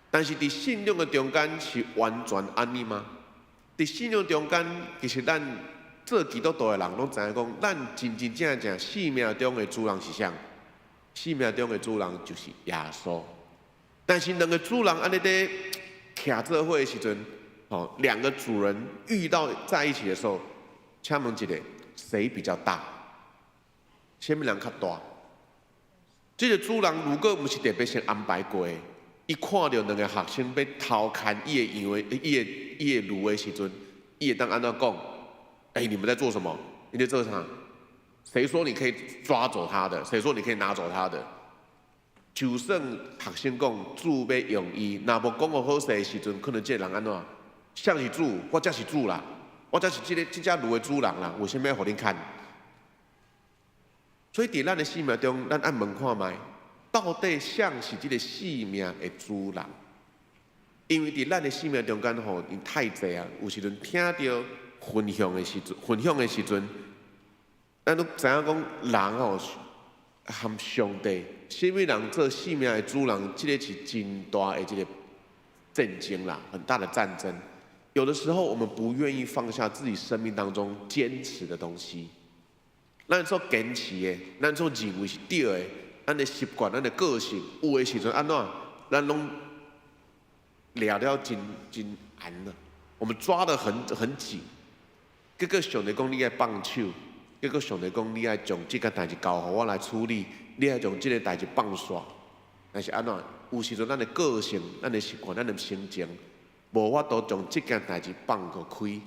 但是伫信仰的中间是完全安尼吗？伫信仰中间，其实咱做基督徒的人拢知影讲，咱真真正正生命中的主人是啥？生命中的主人就是耶稣。但是两个主人安尼在徛做伙的时阵，两个主人遇到在一起的时候，请问一个，谁比较大？什么人较大？这个主人如果不是特别先安排过的，伊看到两个学生要偷看伊的因为伊的炉的时阵，伊会当安怎讲？你们在做什么？你在做啥？谁说你可以抓走他的？谁说你可以拿走他的？就算学生讲主要用伊，若无讲个好势的时阵，可能这个人安怎？像是主，我才是主啦，我才是这只炉的主人啦，为什么要互恁看？所以伫咱的生命中，咱爱问看卖，到底谁是这个生命的主人？因为伫咱的生命中间因太济啊，有时阵听到分享的时阵，咱都知影讲人和上帝，什么人做生命的主人，这个是真大的这个战争啦，很大的战争。有的时候我们不愿意放下自己生命当中坚持的东西。咱所坚持的，咱所认为是对的，咱的习惯、咱的个性，有的时阵安怎，咱拢抓了真严了，我们抓得很紧。结果上帝讲你爱放手，结果上帝讲你爱将这个代志交互我来处理，你爱将这个代志放煞。但是安怎？有时阵咱的个性、咱的习惯、咱的心情，无法度将这件代志放个开，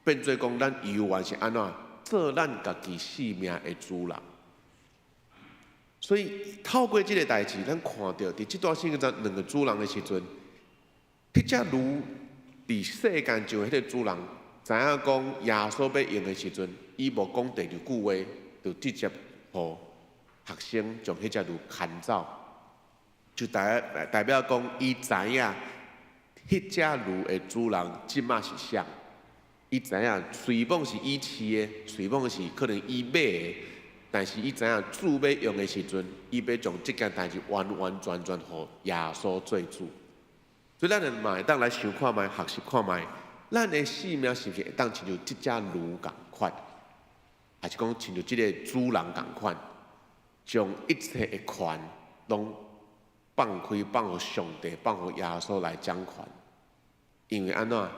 变做讲咱永远是安怎？做咱家己生命的主人，所以透过这个代志，咱看到伫这段圣经中两个主人的时阵，迄只炉伫世间上迄个主人，知影讲耶稣要用的时阵，伊无讲第二句话，就直接互学生将迄只炉牵走，就代表讲伊知影迄只炉的主人即马是啥。伊知影，虽讲是伊饲的，虽讲是可能伊买的，但是伊知影主要用的时阵，伊要将这件代志完完全全互耶稣做主。所以咱嘛会当来想看卖，学习看卖，咱的生命是不是会当亲像这只炉共款，还是讲亲像这个主人共款，将一切的权拢放开，放互上帝，放互耶稣来掌权。因为安怎？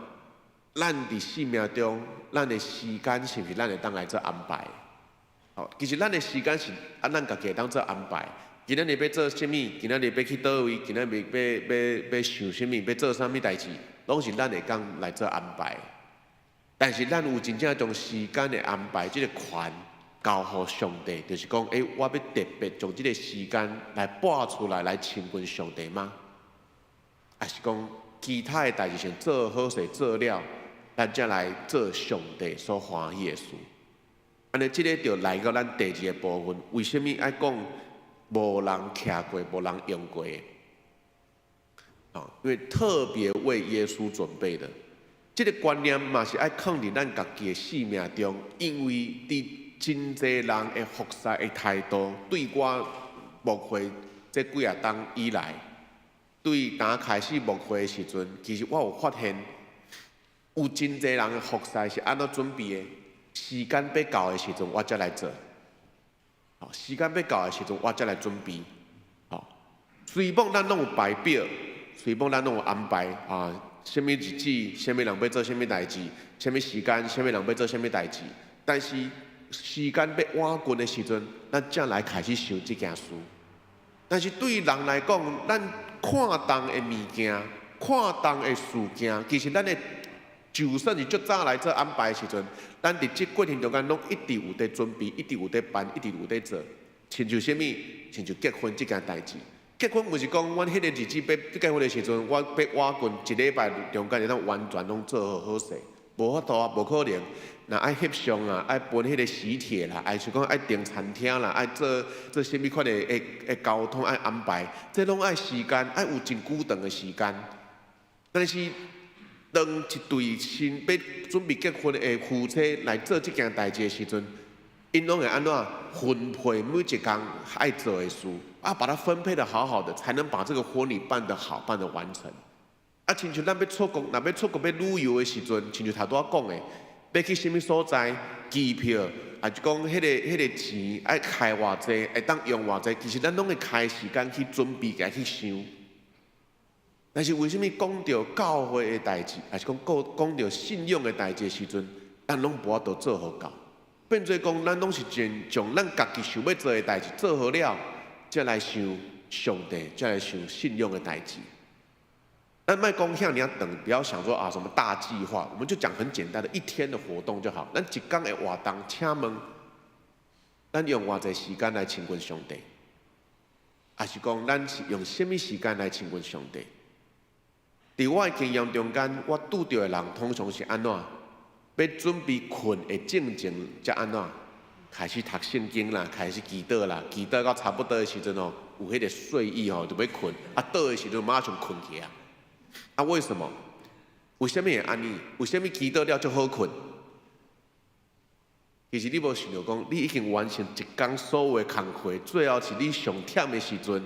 咱伫生命中，咱的时间是毋是咱会当来做安排？哦，其实咱的时间是咱家己会当做安排。今仔日要做啥物？今仔日要去倒位？今仔日要想啥物？要做啥物代志？拢是咱会当来做安排。但是咱有真正将时间的安排，即个权交互上帝，就是讲，我要特别将即个时间来拨出来，来亲近上帝吗？还是讲其他的代志先做好势做了，咱才来做上帝所欢喜的事？安尼，即个就来到咱第二个部分，为什么爱讲无人徛过、无人用过的？因为特别为耶稣准备的。这个观念嘛是爱放伫咱家己的生命中，因为伫真侪人的服侍的态度，对我牧会这几啊冬以来，对刚开始牧会的时阵，其实我有发现，有真侪人的服侍是安怎准备的？时间要到的时阵，我才来做；时间要到的时阵，我才来准备。随便咱拢有排表，随便咱拢有安排什么日子，什么人要做什么代志，什么时间，什么人要做什么代志。但是时间要晚近的时阵，咱才来开始想这件事。但是对人来讲，咱看重的物件、看重的事件，其实咱的就算是足早来做安排的时阵，咱伫这过程中间拢一直有在准备，一直有在办，一直有在做。亲像什么？亲像结婚这件代志。结婚不是讲，阮迄个日子要结婚的时阵，我要晚近一礼拜中间，咱完全拢做好势，无法度啊，无可能。那爱翕相啊，爱分迄个喜帖啦，爱是讲爱订餐厅啦，爱做什么款的交通爱安排，这拢爱时间，爱有真久长的时间。但是，当一对要准备结婚的夫妻来做这件代志的时阵，因拢会安怎分配每一工爱做的事，把它分配得好好的，才能把这个婚礼办得好，办得完成。亲像咱要出国，若要出国要旅游的时阵，亲像头拄仔讲的，要去什么所在，机票，就讲迄个钱爱开偌济，会当用偌济，其实咱拢会开时间去准备，去想。但是为什么讲到教会的代志，还是讲到信仰的代志的时阵，咱拢无法度做好到？变做讲，咱拢是将咱家己想要做的代志做好了，才来想上帝，才来想信仰的代志。咱莫讲遐尔长，不要想说什么大计划，我们就讲很简单的一天的活动就好。咱一天的活动，请问，咱用偌济时间来亲近上帝，还是讲咱是用什么时间来亲近上帝？伫我的经验中间，我拄到的人通常是安怎？要准备困的正前，才安怎开始读圣经啦，开始祈祷啦，祈祷到差不多的时阵有迄个睡意就要困，倒的时阵马上困起啊！为什么？为什么会安尼？为什么祈祷了就好困？其实你无想到讲，你已经完成一天所有的工课，最后是你上忝的时阵，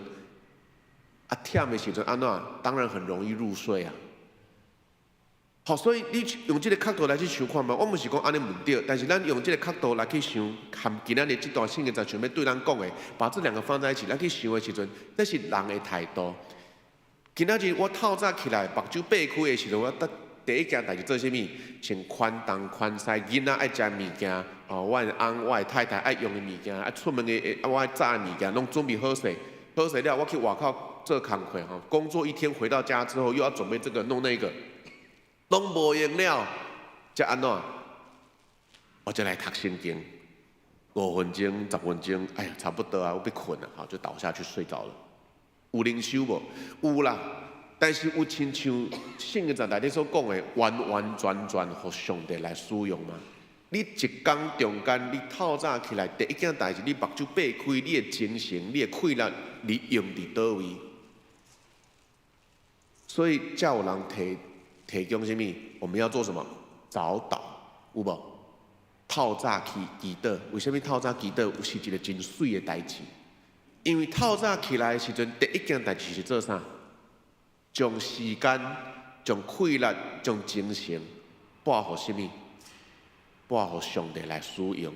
忝的时阵安怎？当然很容易入睡啊！好，所以你用这个角度来去想看嘛，我毋是讲安尼唔对，但是咱用这个角度来去想，含今仔日这段圣经在想要对咱讲的，把这两个放在一起来去想的时阵，这是人的态度。今仔日我透早起来，目睭闭开的时阵，我第一件代志做啥物？先宽东宽西，囡仔爱食物件，我的翁、我的太太爱用的物件，爱出门的，我爱炸的物件，拢准备好势。好势了，我去外口做工课工作一天回到家之后，又要准备这个弄那个。拢无用了，才安怎？我才来读圣经，5分钟、10分钟，哎呀，差不多啊，我要困了，就倒下去睡着了。有灵修无？有啦，但是有亲像圣经在内底所讲的，完完全全互上帝来使用吗？你一天中间，你透早起来，第一件代志，你目睭闭开，你的精神、你的气力，你用伫倒位？所以才有人提供什么？我们要做什么？早祷，有无？透早去祈祷。为什么透早祈祷是一个真水的代志？因为透早起来的时阵，第一件代志是做啥？将时间、将气力、将精神拨予什么？拨予上帝来使用，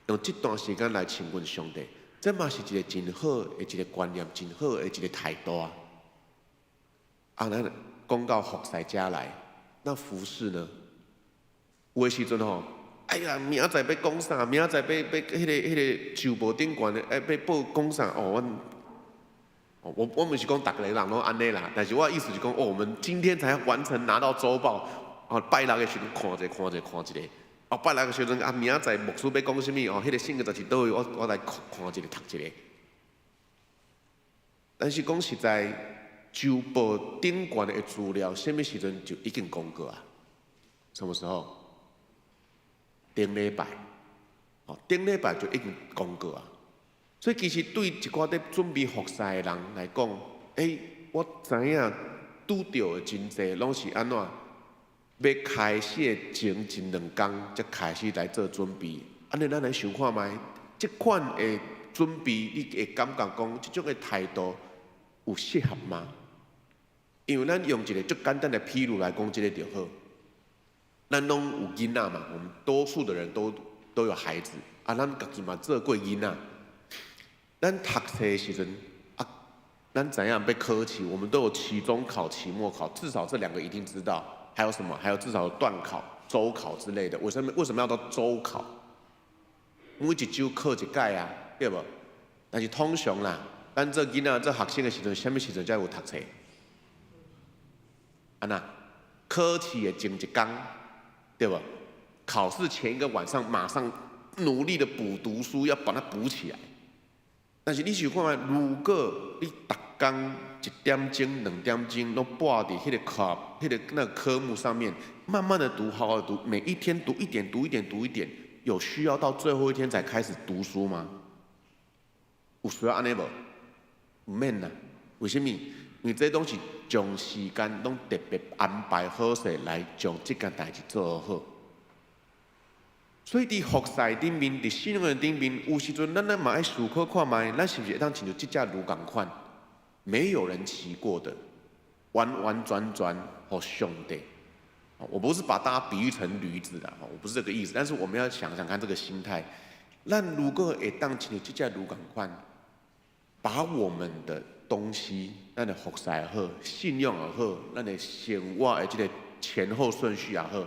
用这段时间来亲近上帝。这嘛是一个真好的一个观念，真好的一个态度啊！啊，咱讲到服侍者来，那服侍呢？有的时阵吼，哎呀，明仔载要讲啥？明仔载要迄个旧报顶悬的，要报讲啥？哦，我不是讲逐个人拢安尼啦，但是我的意思是讲，我们今天才完成拿到周报，拜六的时阵看一个，拜六的时阵明仔载牧师要讲什么？迄个圣经就是倒位，我来看一个，读一个。但是讲实在，旧报顶悬的资料，什么时阵就已经讲过啊？什么时候？顶礼拜，顶礼拜就已经讲过啊。所以其实对一寡在准备服侍的人来讲，我知影拄到的真济，拢是安怎？要开始的前一2天才开始来做准备。安尼咱来想看觅，即款的准备，你会感觉讲，即种的态度有适合吗？因为咱用一个最简单的譬如来讲，即个就好。咱拢有囡仔嘛，我们多数的人都有孩子，啊，咱家己嘛做过囡仔。咱读册的时阵，咱怎样被科期？我们都有期中考、期末考，至少这2个一定知道。还有什么？还有至少有段考、周考之类的。为什么要到周考？每一周考一届啊，对无？但是通常啦，咱做囡仔、做学生的时阵，什么时阵才有读册？安那？考试的前1天，对不？考试前一个晚上，马上努力的读书，要把它补起来。但是你想看觅，如果你逐天1点钟、2点钟都挂在迄个那个科目上面，慢慢的读，好好读，每一天读一点，有需要到最后一天才开始读书吗？有需要安尼无？唔免啦。为什么？因为这东西将时间拢特别安排好势来将这件代志做好。所以伫服侍顶面，伫信仰的顶面，有时阵咱嘛爱思考看觅，咱是不是会当亲像这只驴共款，没有人骑过的，完完全全互上帝。我不是把大家比喻成驴子啦，我不是这个意思，但是我们要想想看这个心态。咱如果会当亲像这只驴共款，把我们的东西，咱的服侍也好，信仰也好，咱的生活的这个前后顺序也好，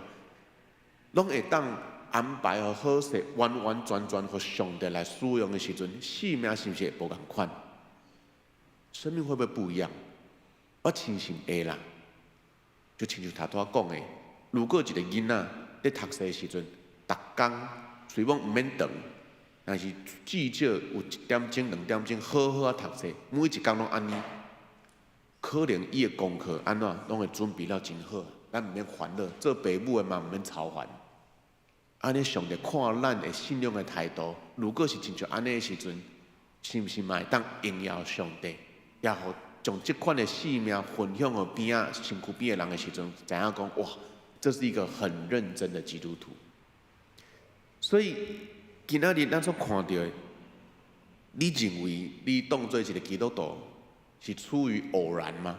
拢会当安排好势，完完全全互上帝来使用的时阵，生命是不是会无共款？生命会不会不一样？我相信会啦。就亲像头拄仔讲的，如果一个囡仔在读书的时阵，逐工虽讲毋免长，但是至少有1点钟、2点钟，好好读书，每一工拢安尼，可能伊的功课安怎拢会准备了真好，咱毋免烦恼，做爸母的嘛毋免操烦。安尼上帝看咱的信仰的态度，如果是亲像安尼的时阵，是毋是嘛会当荣耀上帝，也互将这款的生命分享给边仔身躯边的人的时阵，知影讲哇，这是一个很认真的基督徒。所以今仔日咱所看到的，你认为你当做一个基督徒是出于偶然吗？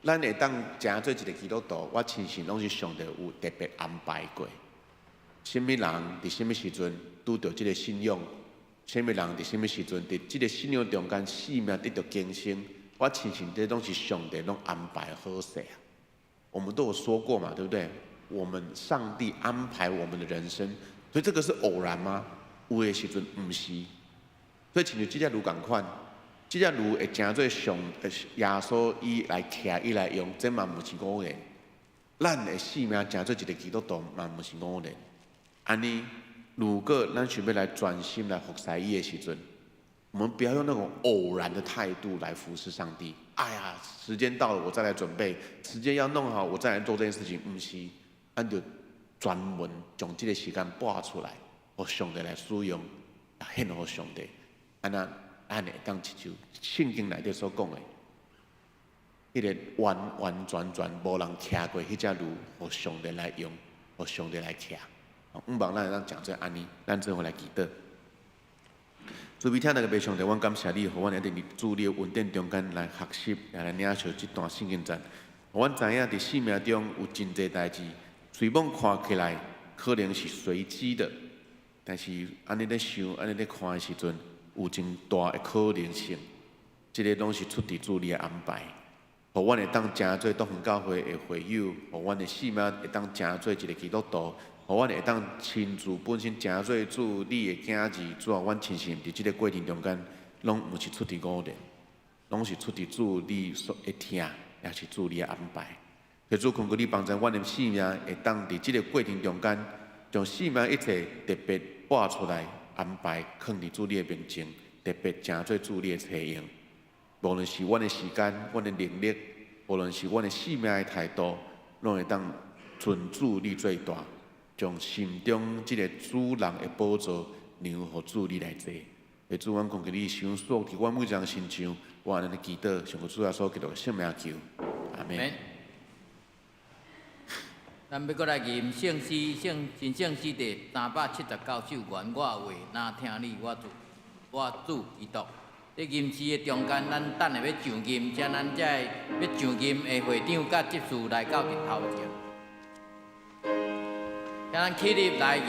咱会当成做一个基督徒，我相信拢是上帝有特别安排过。什么人伫什么时阵拄到这个信仰？什么人伫什么时阵伫这个信仰中间生命得到更新？我相信这拢是上帝拢安排好势啊。我们都有说过嘛，对不对？我们上帝安排我们的人生，所以这个是偶然吗？有的时阵毋是。所以亲像这只驴共款。这只驴会成做上耶稣伊来徛伊来用，这嘛毋是偶然。咱的生命成做一个基督徒嘛毋是偶然。安尼，如果咱想要来专心来服侍伊的时阵，我们不要用那种偶然的态度来服侍上帝。哎呀，时间到了我再来准备，时间要弄好我再来做这件事情，毋是，咱就专门将这个时间拨出来，互上帝来使用，献互上帝。安那。咱会当亲像圣经内底所讲的，迄个完完全全无人骑过迄只驴，互上帝来用，互上帝来骑。毋茫咱会当讲做安尼，咱做伙来祈祷。主位听那个白上帝，阮感谢你，互阮一定伫主你的恩典中间来学习，也来领受这段圣经章。互阮知影伫生命中有真侪代志，随便看起来可能是随机的，但是安尼咧想、安尼咧看的时阵，有真大的可能性，即个拢是出伫主你的安排，互阮会当诚做东方教会的会友，互阮的性命会当诚做一个基督徒，互阮会当亲自本身诚做主你的囝儿，主啊，阮亲信伫即个过程中间，拢毋是出伫偶然，拢是出伫主你所会听，也是主你的安排。求主恳求你帮助阮的性命，会当伫即个过程中间，将性命一切特别拔出来，安排放伫主你的面前，特别诚做主你的采用。无论是阮的时间、阮的能力，无论是阮的性命的态度，拢会当尊主你最大，将心中即个主人的宝座让互主你来坐。会主，阮恳求你想所伫阮每一人身上，我安尼祈祷，上个主耶稣基督的圣名求，阿门。咱要搁来吟圣诗，真圣诗第379首，愿我话若听你我主基督。伫吟诗的中间，咱等下要上吟，才咱才会要上吟的会长甲执事来到伫头前，请咱起立来吟。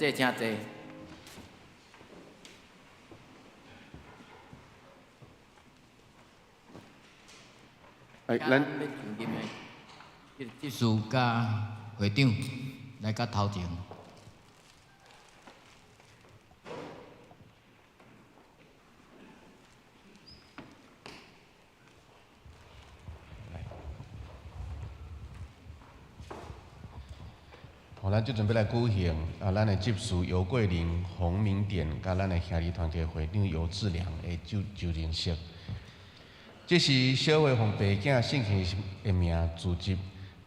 这真济。咱执事甲会长来到头前。咱即阵要来举行咱的执事尤桂玲、洪明典，甲咱的兄弟团体会长尤志良的就任式。这是小会奉爸囝圣气的名自执，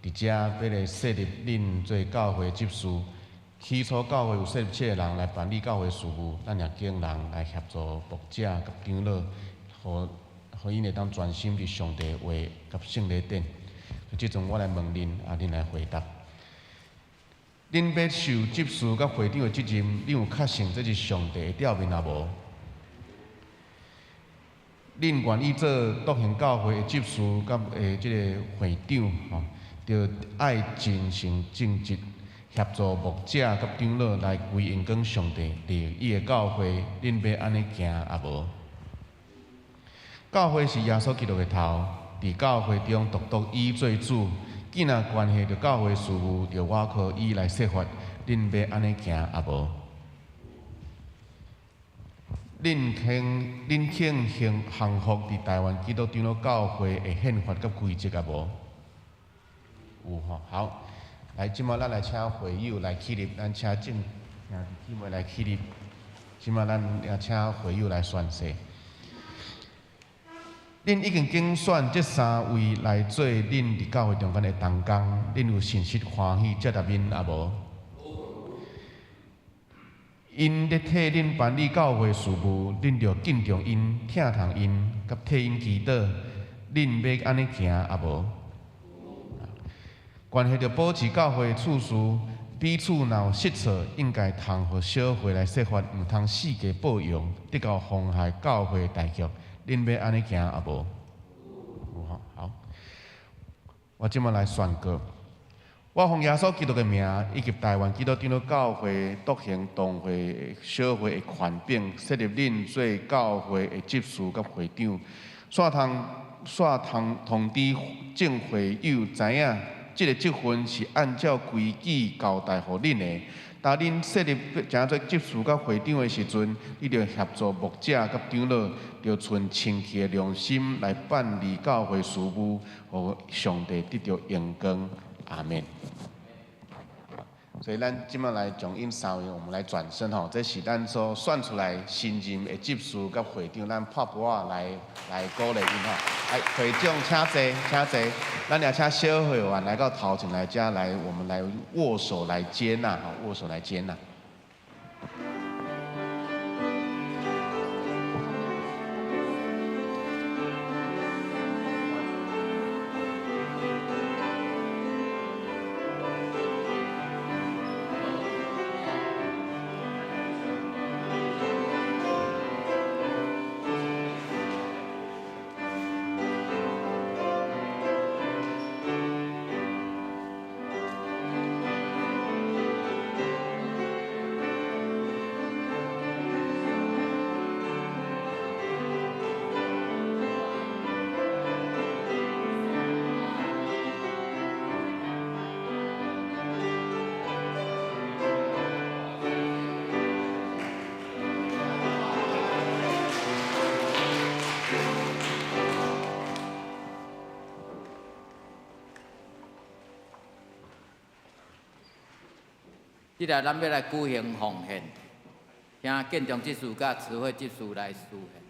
伫遮要来设立恁做教会执事。起初教会有设立7个人来办理教会事务，咱也叫人来协助牧者甲长老，互因会当专心伫上帝话甲圣礼典。即阵我来问恁，恁来回答。恁要受执事甲会长的责任，恁有确信这是上帝的召命也无？恁愿意做独行教会的执事甲即个会长吼，着爱尽诚正直，协助牧者甲长老来归荣光上帝，立伊的教会，恁要安尼行也无？教会是耶稣基督的头，伫教会中独独伊做主。既然关系着教会事务，着我靠伊来设法，恁要安尼行也无？恁庆幸服伫台湾基督长老教会的宪法甲规则也无？有吼，好，来，即摆咱来请会友来起立，咱请正兄弟姊妹来起立。即摆咱也请会友来宣誓。恁已经竞选这3位来做恁伫教会中间的同工，恁有信实欢喜接纳因也无？因咧替恁办理教会事务，恁着敬重因、疼痛因，甲替因祈祷。恁要安尼行也无？关系着保持教会的次序，彼此若有失错，应该通互小会来说法，毋通四界报用，得到妨害教会的大局。恁要安尼行也无？有吼，好。我即摆来宣告，我奉耶稣基督的名，以及台湾基督长老教会独行同会小会的权柄，设立恁做教会的执事甲会长，煞通知正会友知影，即个职分是按照规矩交代互恁的。当恁设立正做执事甲会长的时阵，你着协助牧者甲长老，着存清气的良心来办理教会事务，互上帝得到荣光。阿门。所以咱即摆来从因3位，我们来转身吼，这是咱所选出来新任的执事甲会长，咱拍鼓啊来鼓励因吼。来，会长请坐，请坐。咱也请小会员来到头前来遮来，我们来握手来接纳，吼，握手来接纳。即个咱要来举行奉献，请建中执事甲慈惠执事来施献。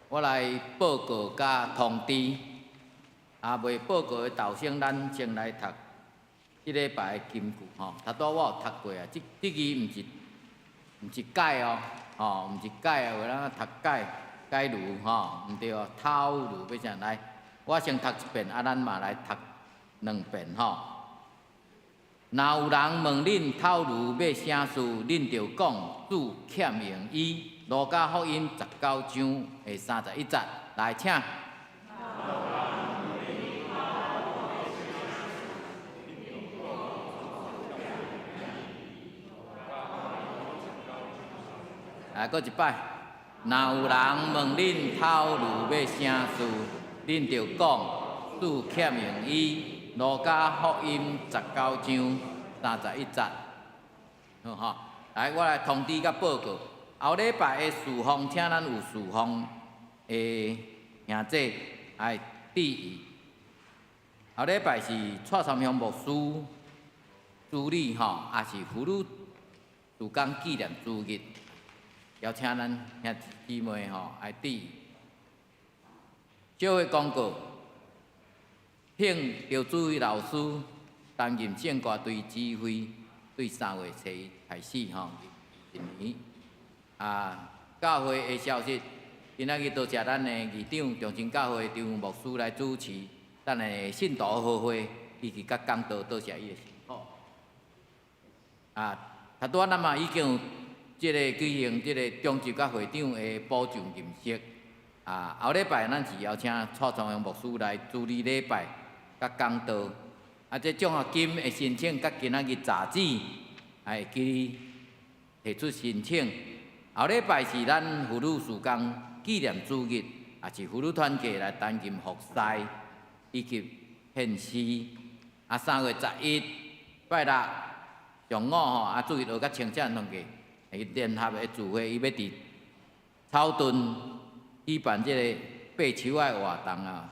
我来报告甲通知。未报告的道生，咱先来读即礼拜的金句吼。头拄我有读过啊，即句毋是解哦，毋是解啊，为咱读解如吼，毋对哦，透如要啥来？我先读一遍，咱嘛来读2遍吼。若有人问恁透如要啥事，恁着讲主欠用伊。路加福音19章的31节，来请。来，搁一摆。若有人问恁透如要啥事，恁着讲主欠用伊。路加福音19章31节，好吼。来，我来通知甲报告。后礼拜的事奉，请咱有事奉的兄弟爱注意。后礼拜是蔡三乡牧师主理吼，也是妇女主工纪念主日，邀请咱兄姊妹吼爱注意。小会广告，请着注意老师担任圣歌队指挥，对3月初1开始吼，今年。教会的消息，今仔日多谢咱的议长、中心教会张牧师来主持咱的信徒好会，以及甲讲道，多谢伊的辛苦。头拄咱嘛已经有即个举行即个中级甲会长的保障仪式。后礼拜咱是邀请蔡崇阳牧师来主理礼拜甲讲道。这奖学金的申请，甲今仔日早子会记提出申请。后礼拜是咱妇女事工纪念主日，也是妇女团契来担任服侍以及献诗。3月11拜六上午吼，主日学甲青少年团契会联合的聚会，伊要伫草屯举办即个爬树仔的活动啊。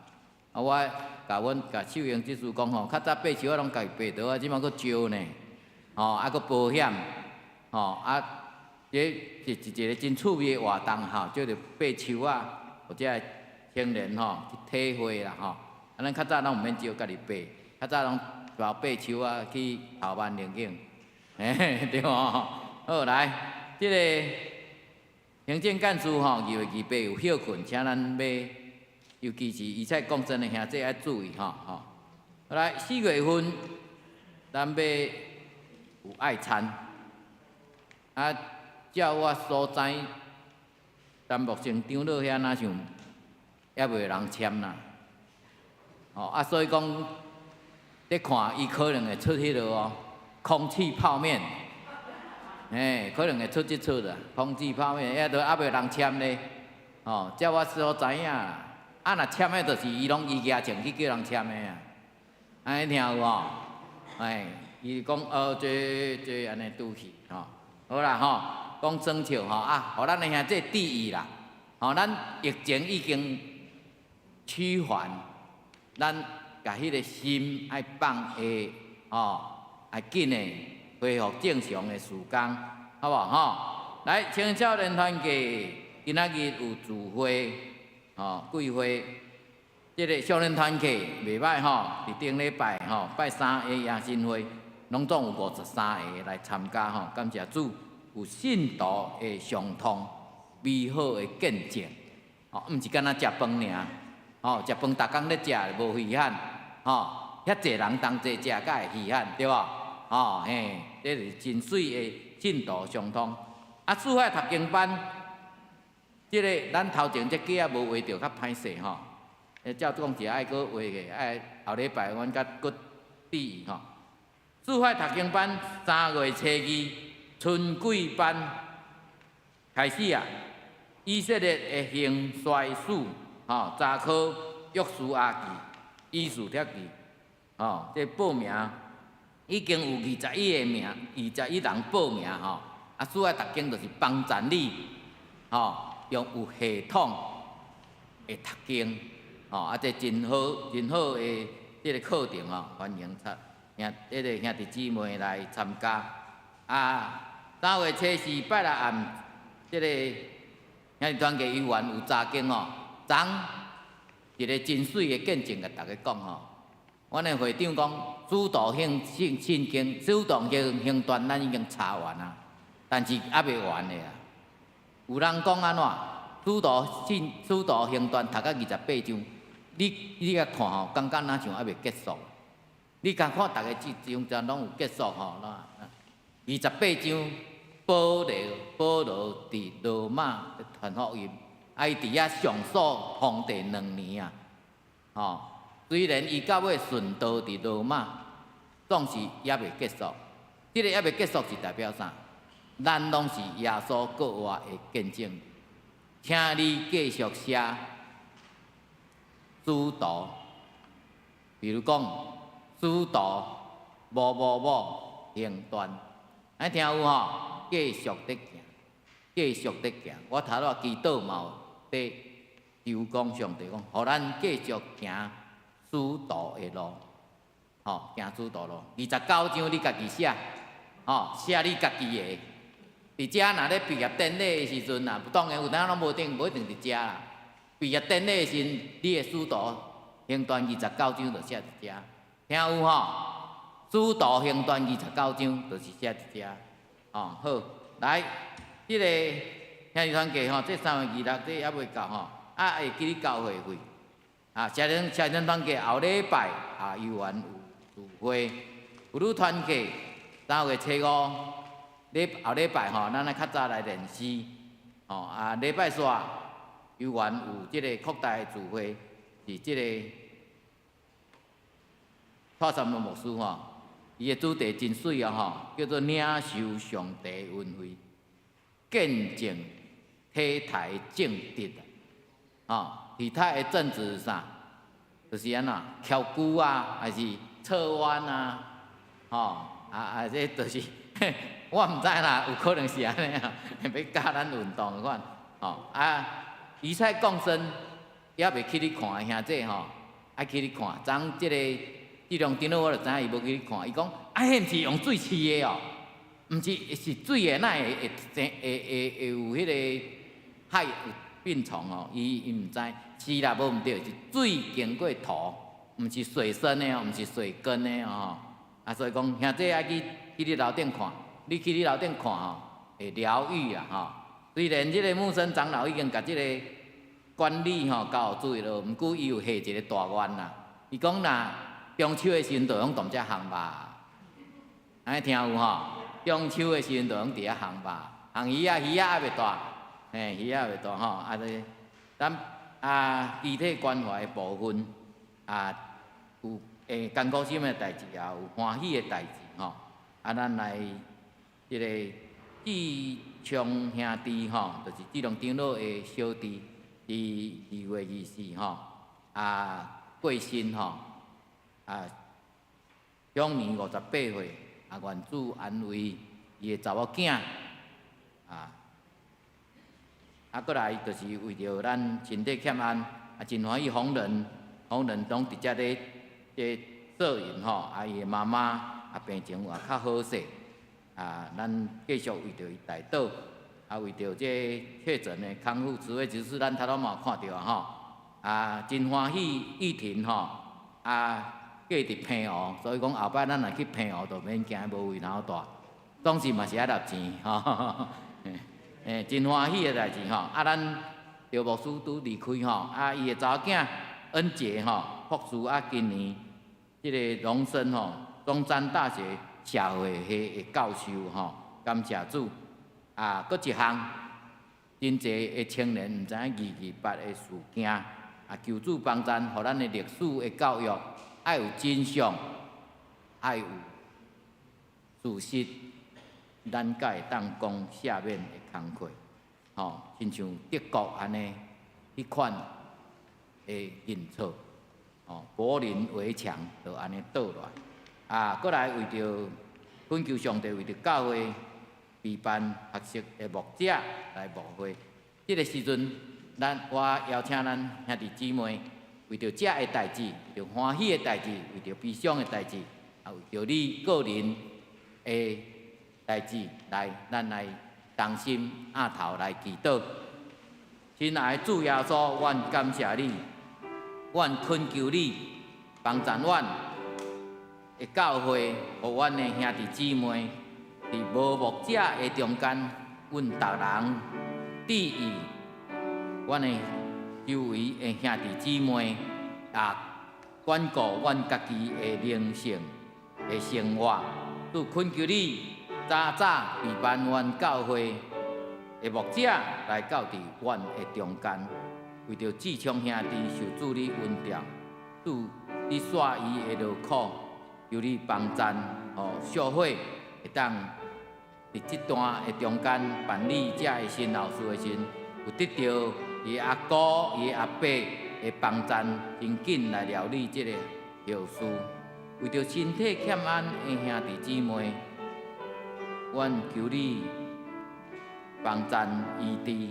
我甲秀英执事讲吼，较早爬树仔拢家己爬倒，即摆佫招呢，佫保险，这是一个真趣味的活动吼，叫做爬树啊，或者青年去体会啦吼。咱较早拢毋免招家己爬，较早拢包爬树啊去头万灵境，对吼。好来，即个行政干事2月28有休困，请咱要，尤其是以前讲真的兄弟爱注意吼。好来，4月份咱要有爱餐照我所知，咱目前长老遐哪像还袂有人签啦。所以讲，咧看伊可能会出迄落空气泡面，可能会出即出啦。空气泡面遐都还袂有人签咧。照我所知影啦，若签的，就是伊拢伊举证去叫人签的啊。安尼听有无？伊讲这安尼拄去好啦讲装笑互咱的兄弟注意啦。咱疫情已经趋缓，咱甲迄个心爱放下，爱紧的恢复正常的事工，好无来，青少年团契今仔日有聚会，聚会，即个少年团契袂歹伫顶礼拜拜3的迎新会，拢总有53个来参加感谢主。有信徒的相通，美好的见证，毋是干那食饭尔，食饭逐工咧食无稀罕，遐济人同齐食，才会稀罕，对无？这是真水的信徒相通。四海读经班，即个咱头前这几无画着较歹势照讲是爱搁画个，爱后礼拜阮甲搁注意四海读经班3月初2。春季班开始啊！以色列的兴衰史，查考约书亚记、以斯帖记，这报名已经有21个名，21人报名主要读经就是帮站你，用有系统的读经，这真好的这个课程欢迎这个兄弟姊妹来参加。3月初4拜六暗，即个兄弟团契委员有查经昨一个真水的见证，甲大家讲吼，阮的会长讲，主导行经，主动行段，咱已经查完啊，但是还未完的啊。有人讲安怎？主导行段读到28章，你甲看吼，感觉哪像还未结束？你甲看大家这章拢有结束吼，那28章。保罗伫罗马传福音，伊伫遐上诉皇帝2年啊，吼。虽然伊到尾顺道伫罗马，总是也未结束。这个也未结束是代表啥？咱拢是耶稣国话的见证，请你继续写主道，比如讲主道行段，安听有吼？继续的行，继续的行。我头仔祈祷嘛有伫求讲上帝讲，互咱继续行主道的路，吼，行主道路。29章你家己写，吼，写你家己的。伫遮若咧毕业典礼的时阵啊，当然有当拢无一定伫遮啦。毕业典礼的时阵，你的主道行段29章就写伫遮，听有吼？主道行段29章就是写伫遮。哦，好，来，这个兄弟团契吼，这3月26这还未到吼，会记你教会费。社团团契后礼拜幼儿园有聚会，妇女团契3月初5，后礼拜吼，咱较早来练诗。吼礼拜三幼儿园有这个扩大的聚会，是这个蔡三龙牧师吼。伊的主题真水啊！吼，叫做领受上帝恩惠，见证体态正直啊！体态的正直是啥？就是安怎翘骨啊，还是侧弯啊？这就是我毋知啦，有可能是安尼啊，要教咱运动的款。以赛降生也未去你看兄弟吼，爱去你看，昨即个。这两电脑我就知影伊无去看，伊讲迄毋是用水饲的哦，毋是水的，哪会有迄个害病虫哦？伊毋知是啦，无毋对，是水经过土，毋是水生的哦，毋是水根的哦。所以讲兄弟爱去你楼顶看，你去你楼顶看吼，会疗愈啊吼。虽然即个木生长老已经甲即个管理吼交互注意咯，毋过伊有下一个大愿啦，伊讲若中秋的时阵，就用当遮烘肉，安尼听有吼？中秋的时阵，就用伫遐烘肉，烘鱼仔还袂大，鱼仔袂大吼。咱具体关怀的部分有艰苦心的代志，也有欢喜的代志吼。咱来即个志昌兄弟吼，就是志龙长老的小弟，伫2月24吼过身吼。享年58岁，愿主安慰伊的查某囝，过来就是为着咱身体欠安，真欢喜红人拢伫遮咧摄影吼，伊的妈妈病情也较好势，咱继续为着伊代祷，为着这确诊的康复，慈悲之事咱头仔嘛有看到吼，真欢喜玉婷吼，嫁伫平湖，所以讲后摆咱若去平湖，就免惊无位头大，总是嘛是爱纳钱吼。真欢喜的代志吼。咱赵牧师拄离开吼，伊的查某囝恩杰吼，博士今年即个荣升吼，中山大学社会系的教授吼，感谢主。搁一项，真侪的青年毋知影228的事件，求主帮咱，互咱的历史的教育。爱有真相，爱有事实，咱才会当讲下面的工课，吼，亲像德国安尼迄款的印册，柏林围墙就安尼倒落来。过来为着恳求上帝，为着教会备办学习的牧者来牧会。这个时阵，我邀请咱兄弟姊妹。为着遮个代志，为着欢喜的代志，为着悲伤的代志，为着你个人的代志，咱来同心压头来祈祷。亲爱的主耶稣，阮感谢你，阮恳求你帮助阮的教会，互阮的兄弟姊妹，伫无牧者的中间，阮逐人注意阮的周围的兄弟姊妹，也管顾阮家己的灵性的生活。主恳求你早早陪伴阮教会的牧者来到伫阮的中间，为着志昌兄弟受主你恩典，主你煞伊的劳苦，求你帮赞，互社会会当伫即段的中间办理这的新老师的时，有得到伊阿姑、伊阿伯的帮赞，真紧来料理这个后事。为着身体欠安的兄弟姊妹，阮求你帮赞医治，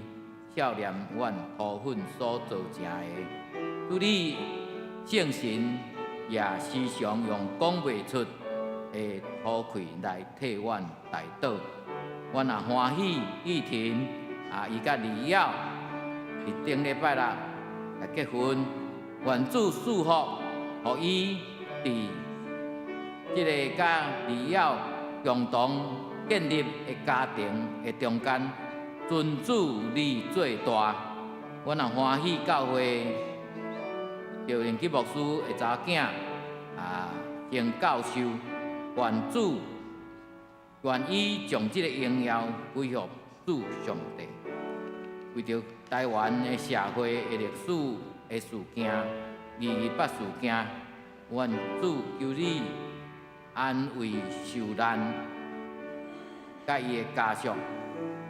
孝念阮部分所做成的。主你圣神也时常用讲袂出的土气来替阮代祷。阮也欢喜玉婷伊甲李耀伫顶礼拜六来结婚，愿主祝福，互伊伫即个甲李耀共同建立的家庭的中间，尊主你最大。阮也欢喜教会赵灵吉牧师的查囝成教授，愿主愿意将即个荣耀归予主上帝。为着台湾的社会的历史的事件、228事件，愿主求你安慰受难甲伊的家属，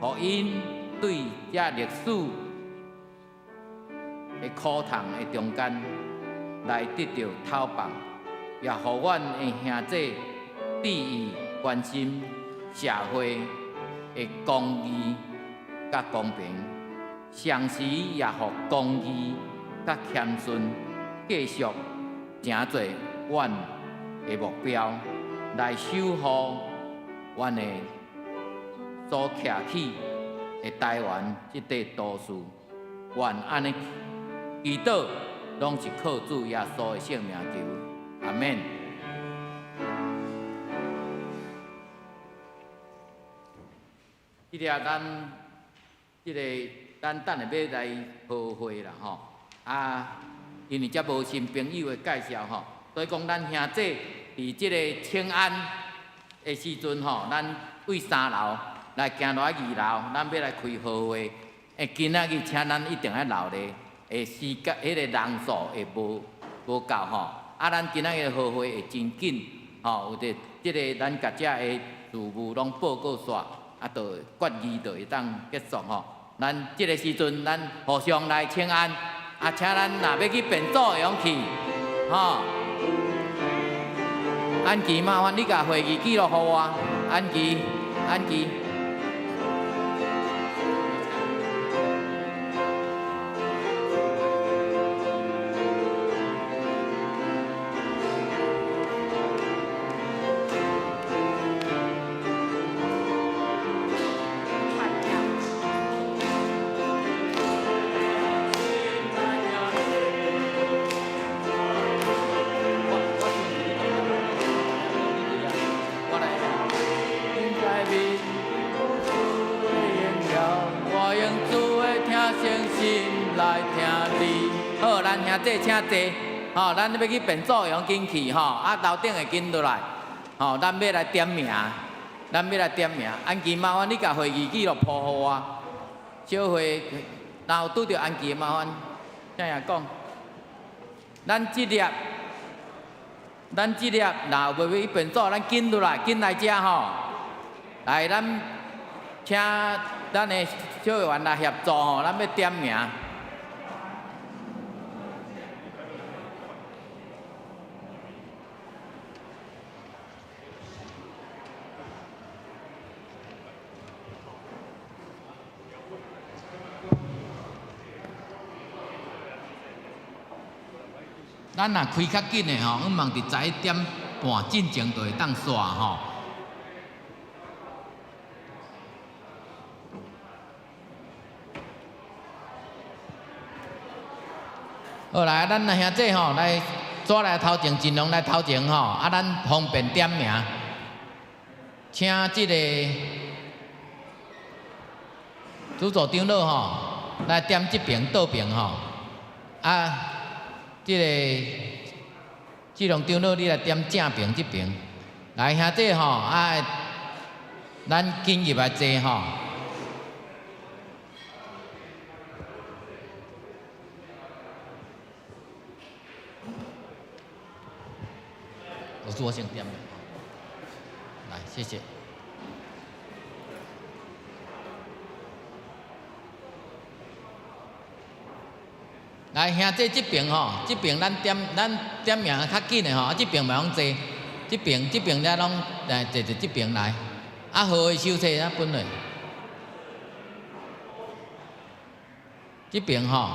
互因对这历史的苦痛的中间来得到透放，也互阮的兄弟注意关心社会的公义甲公平，同时也互公义甲谦逊继续成做阮的目标，来守护阮的所徛起的台湾这块都市。愿安尼祈祷，拢是靠主耶稣的圣名求，阿免。咱等下要来和会啦吼，因为遮无新朋友的介绍吼，所以讲咱兄弟伫即个清安的时阵吼，咱为3楼来行落去2楼，咱要来开和会。今仔日请咱一定要留咧，时间迄个人数会无够吼。咱今仔日和会会真紧吼，有着即个咱甲遮的事务拢报告煞，就决议就会当结束吼。咱即个时阵，咱互相来请安，请咱若要去变组的勇气吼。安琪，麻烦你甲会议记录互我，安琪。请坐，吼，咱要去变组用紧去吼，楼顶会紧落来，吼，咱要来点名，安琪，麻烦你甲会议记录铺互我，小会，若有拄着安琪，麻烦听人讲，咱即粒，若有要去变组，咱紧落来遮吼，来，咱请咱的小会员来协助吼，咱要点名。咱若开较紧的吼，我望伫11点半进前就会当煞吼。好来，咱兄弟吼来抓来头前，尽量来头前吼，啊，咱方便点名，请这个主座长老吼来点这边倒边吼，啊，这个志龙长老你来点正边这边，来兄弟吼啊，咱进入来坐吼。我先点的，来，谢谢。来，兄弟这边吼，这边咱点名较紧的吼，啊这边袂用坐，这边咱拢来坐这边来，啊好的收车啊本来，这边吼。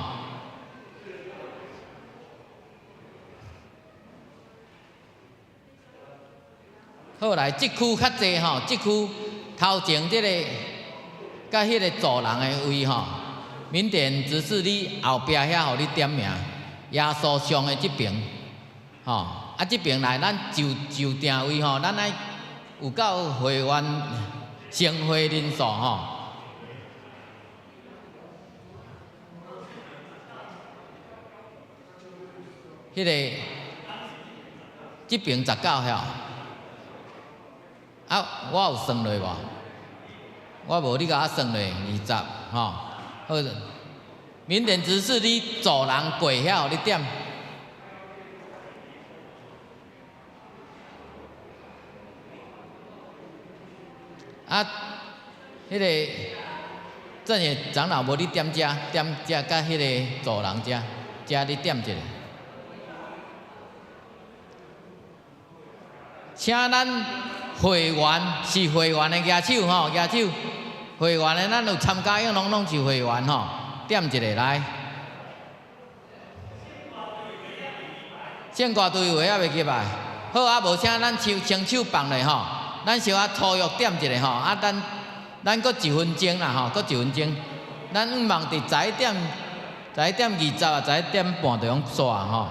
好来，这区较济吼，这区头前这个甲迄个坐人的位吼，缅甸指示你后壁遐，互你点名。耶稣像的这边，吼啊这边来，咱就定位吼，咱爱有够会员成会人数吼。迄个这边19遐。啊，我有算落无？我无你甲我算落20吼。好，缅甸指示你坐人过遐，互你点。啊，迄个正业长老无你点遮，点遮甲迄个坐人遮你点一下。请咱会员是会员的举手吼，举手。会员的咱有参加用拢是会员吼，点一下来。献歌队位还袂入来，好啊，无请咱双手放咧吼，咱小可初约点一下吼，啊咱搁1分钟啦吼，搁1分钟，咱毋忙伫11点20啊，11点半就用煞吼。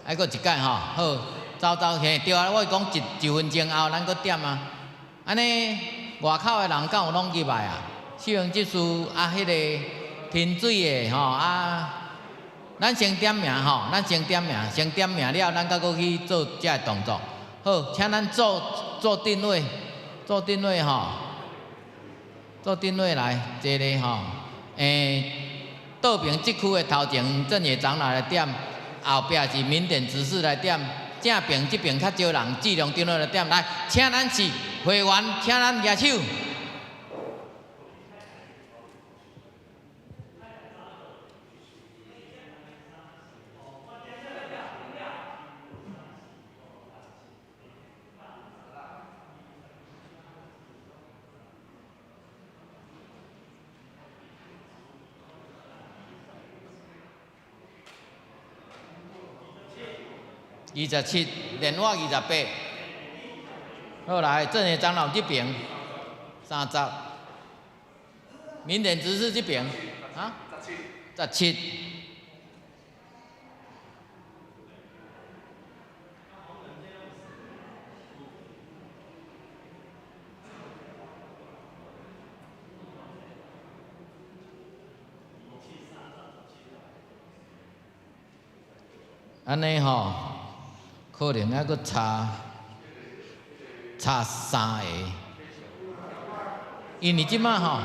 还佫一届吼，好，走嘿，对啊，我讲一分钟后咱佫点啊。安尼外口的人敢有拢入来啊？希望即次啊，迄个天水的吼啊，咱先点名吼，咱先点名了，咱才佫去做遮个动作。好，请咱做定位吼，做定位来，坐咧吼，倒边即区的头前正业长老来点。后壁是缅甸指示来点，正边这边较少人，质量长老来点。来，请咱是会员，请咱举手。27，连我28。好来，正业长老这边30，缅甸指示这边啊17。安尼吼。可能还佫差3个，因为即摆吼，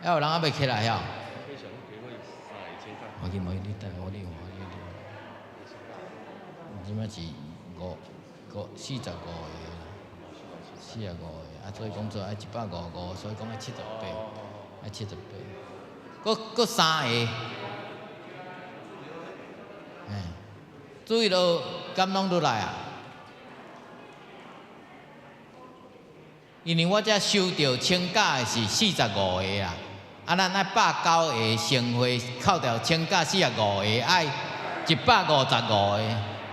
还有人还袂起来吼。我去问你带我你即摆是45个，45个，啊，所以讲做爱155，所以讲爱78，爱78。搁3个，注意到敢拢都来啊？因为我遮收到请假的是45个啊，咱爱190个盛会，扣掉请假45个，爱155个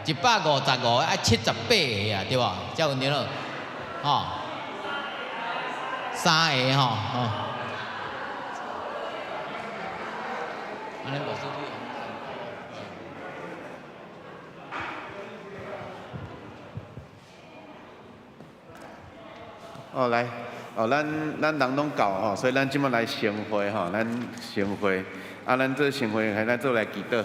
，155个爱78个啊，对无？才有对了，吼，3个吼，安尼无输你。哦，来，哦，咱人拢够吼，所以咱即摆来盛会吼，咱盛会，咱做盛会，咱做来祈祷。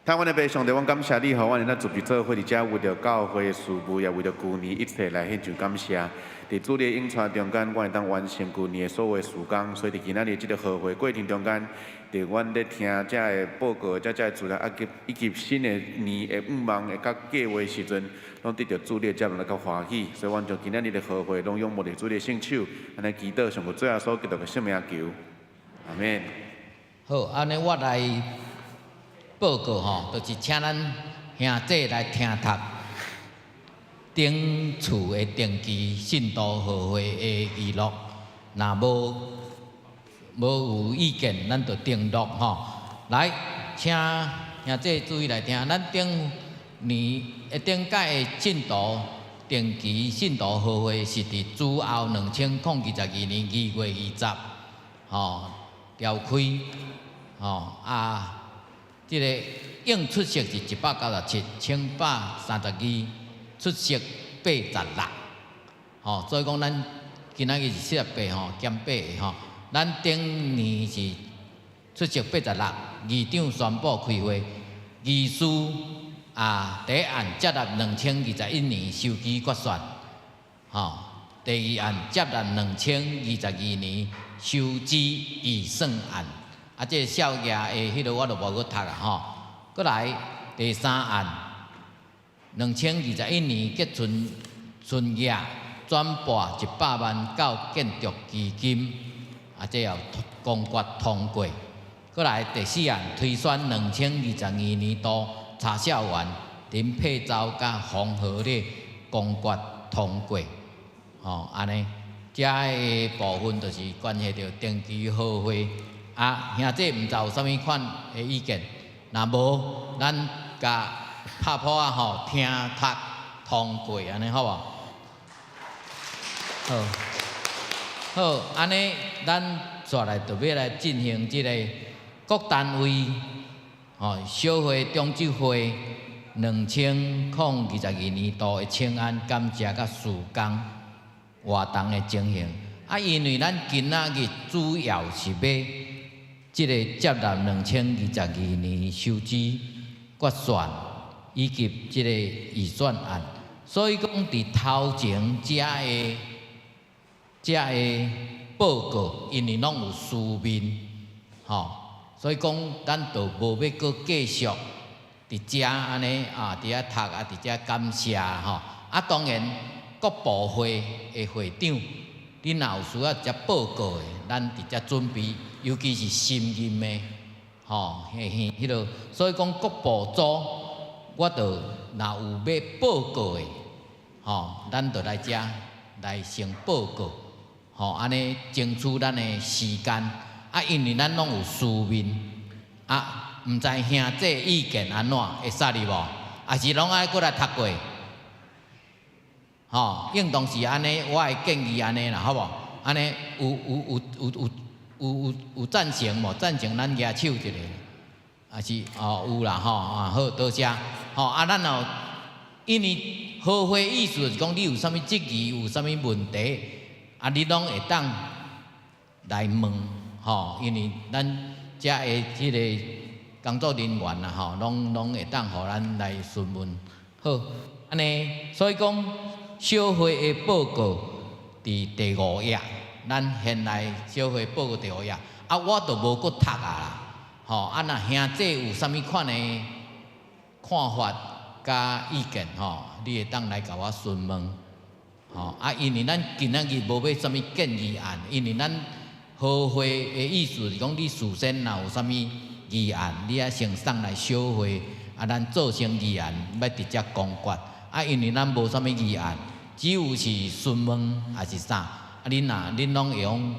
台湾的爸上帝，阮感谢你，互阮咱准备做伙伫遮，为着教会的事务，也为着旧年一切来献上感谢。伫主的应传中间，阮会当完成旧年的所有的事工，所以伫今仔日即个好会过程中间，伫阮咧听遮的报告、遮的资料，以及新的年的愿望的甲计划时阵，拢得到主的接纳甲欢喜。所以，阮将今仔日的好会，拢仰慕伫主的圣手，安尼祈祷，上个最后所基督的圣名求，阿免。好，安尼我来报告吼，就是请咱兄弟来听读顶厝的定期信徒和会的记录，若无有意见，咱就订录吼。来，请兄弟注意来听，咱顶年顶届的信徒定期信徒和会是伫主后2022年2月20吼召开吼即个应出席是197，请132，出席86，吼，所以讲咱今仔日是48吼，减8个吼，咱顶年是出席86，议长宣布开会，议事第一案接纳2021年收支决算，吼，第二案接纳2022年收支预算案。这少爷的迄个我就无去读啊吼。搁来第三案，2021年结春夜转拨100万到建筑基金，这要公决通过。搁来第四案，推选2022年度查校员林佩洲甲黄河烈公决通过。吼，安尼，遮个部分就是关系到定期好会。兄弟毋知有啥物款的意见？若无，咱甲拍谱啊吼，听读通过安尼好无？好，安尼咱煞来特别来进行即个各单位吼小会中执会2022年度的请安感谢甲事工活动的情形。因为咱今仔日主要是要即个接纳2022年收支决算以及即个预算案，所以讲伫头前遮个报告，因为拢有书面，吼，所以讲咱就无要搁继续伫遮安尼伫遐读伫遮感谢吼。当然各部会的会长，你若有需要遮报告的，咱伫遮准备。尤其是新任的，吼，迄落，所以讲各部组，我着若有要报告的，吼，咱着来遮来先报告，吼，安尼争取咱的时间。因为咱拢有书面，毋知兄弟意见安怎，会使哩无？是拢爱过来读过，吼，应当是安尼，我会建议安尼啦，好无？安尼有赞成无？赞成咱举手一下，是有啦吼好，多谢吼咱哦，因为好会意思就是讲你有啥物质疑，有啥物问题，你拢会当来问吼，因为咱遮的即个工作人员啦吼，拢会当互咱来询问。好，安尼，所以讲小会的报告伫第5页。咱现来小会报告第5页，我就无搁读啦，吼，若兄弟有啥物款的看法甲意见吼，你会当来甲我询问，吼，因为咱今仔日无要啥物建议案，因为咱好会的意思是讲，你事先若有啥物议案，你啊先送来小会，啊，咱做成议案要直接公决。啊，因为咱无啥物议案，只有是询问还是啥，啊，恁拢会用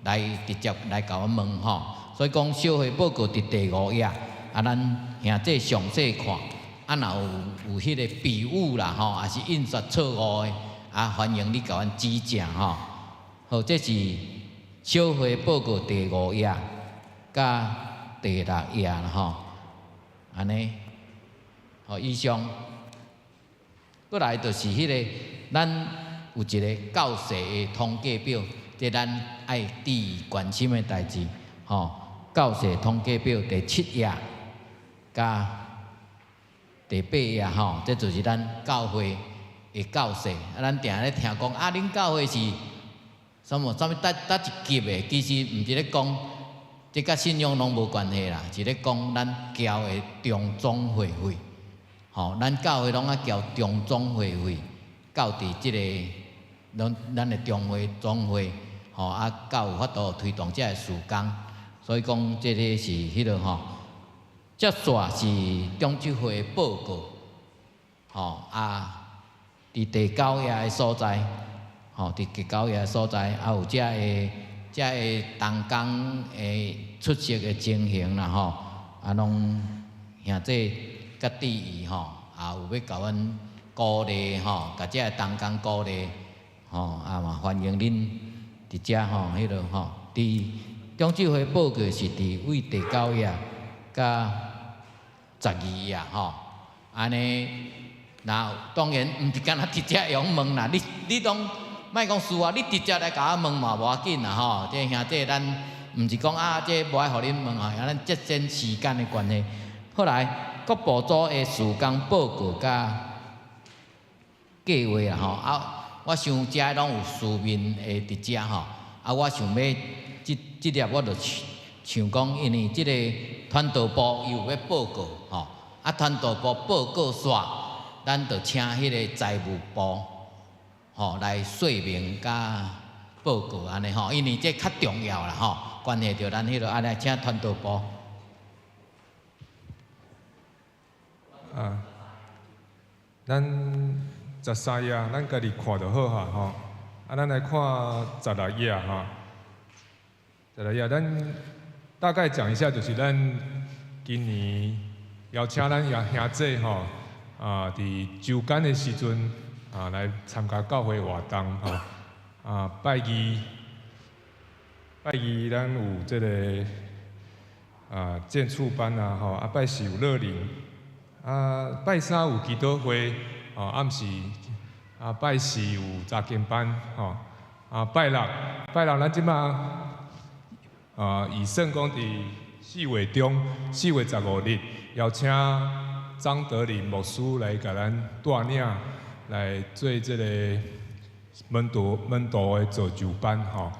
来直接来甲阮问吼。所以讲小会报告伫第5页，啊，咱兄弟详细看。啊，若有迄个笔误啦吼，还是印刷错误的，啊，欢迎你甲阮指正吼。好，这是小会报告第5页，甲第6页啦吼，安尼。好，以上，过来就是迄个，咱有一个教室的统计表，这咱爱注意关心的代志。吼，教室统计表第7页，甲第8页吼，这就是咱教会的教室。啊，咱定咧听讲啊，恁教会是啥物搭一级的，其实毋是咧讲，这甲信仰拢无关系啦，是咧讲咱交的中总会费。吼，咱教会拢啊交中总会费，到伫即个咱的中会总会，吼啊，较有法度推动这个事工。所以讲，这个是迄落吼。接续是中执会报告，吼啊，伫第9页的所在，吼伫第9页的所在，啊有遮个同工的出席的情形啦，吼啊拢兄弟甲注意吼，也有要甲阮鼓励吼，甲遮个同工鼓励，吼啊嘛欢迎恁伫遮吼，迄落吼，伫中执会报告是伫为第9页甲12页吼，安尼，那当然毋是干那直接用问啦，你拢莫讲事啊，你直接来甲我问嘛无要紧啦吼。这兄弟咱毋是讲啊，这无爱互恁问啊，咱节省时间的关系。后来各部组的事工报告甲计划啦吼，啊，我想遮拢有书面的伫遮吼，啊，我想要即粒我就想讲，因为即个传道部伊有要报告吼，啊，传道部报告煞，咱就请迄个财务部吼来说明甲报告安尼吼，因为这较重要啦吼，关系到咱迄落安尼请传道部。啊，咱13页，咱家己看就好哈吼。啊，咱来看16页哈。16页，咱大概讲一下，就是咱今年邀请咱兄弟吼啊，伫周间的时阵啊来参加教会活动吼啊，拜二咱有这个啊建筑班啊吼，啊拜四有乐龄。啊，拜三有祈祷会，哦，暗时啊，拜四有查经班，吼，啊，拜六咱即马啊，以圣公伫4月中4月15日邀请张德林牧师来甲咱带领来做即个门徒的造就班，吼，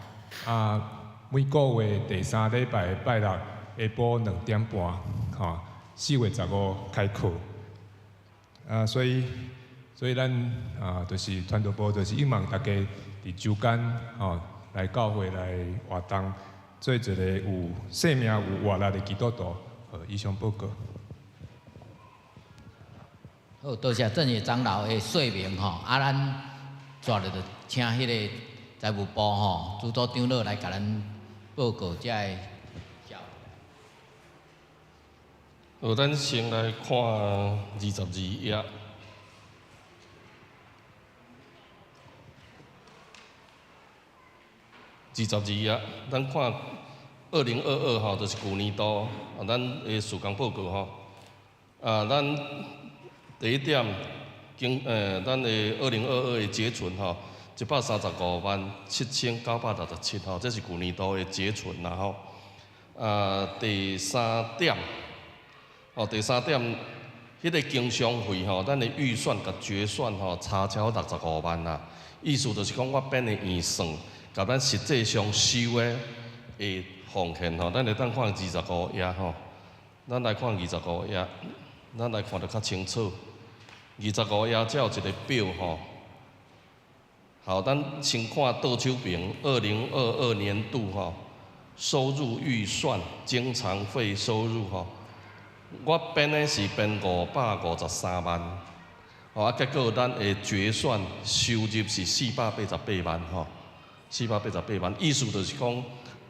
啊，每个月第3礼拜拜六下晡2点半，吼。4月15开课，啊，所以咱啊，就是传道部，就是希望大家伫周间吼来教会来活动，做一个有生命有活力的基督徒。好，以上报告。好，多谢正业长老的说明吼，啊，咱接着就请迄个财务部吼主组长老来甲咱报告遮个。咱先来看22页。22页，咱看2022吼，就是旧年度啊，咱的事工报告吼。啊，咱第一点，咱的2022的结存吼，1357967吼，这是旧年度的结存啦吼。第3点。哦，第3点，迄个经商费吼，咱的预算甲决算吼，差超65万啦。意思就是讲，我编的预算，甲咱实际上收的奉献吼，咱来当看25页吼。咱来看25页，咱来看得较清楚。25页才有一个表吼。好，咱先看倒手边2022年度吼，收入预算经常费收入吼，我编的是编553万，吼啊，结果咱的决算收入是488万吼，488万，意思就是讲，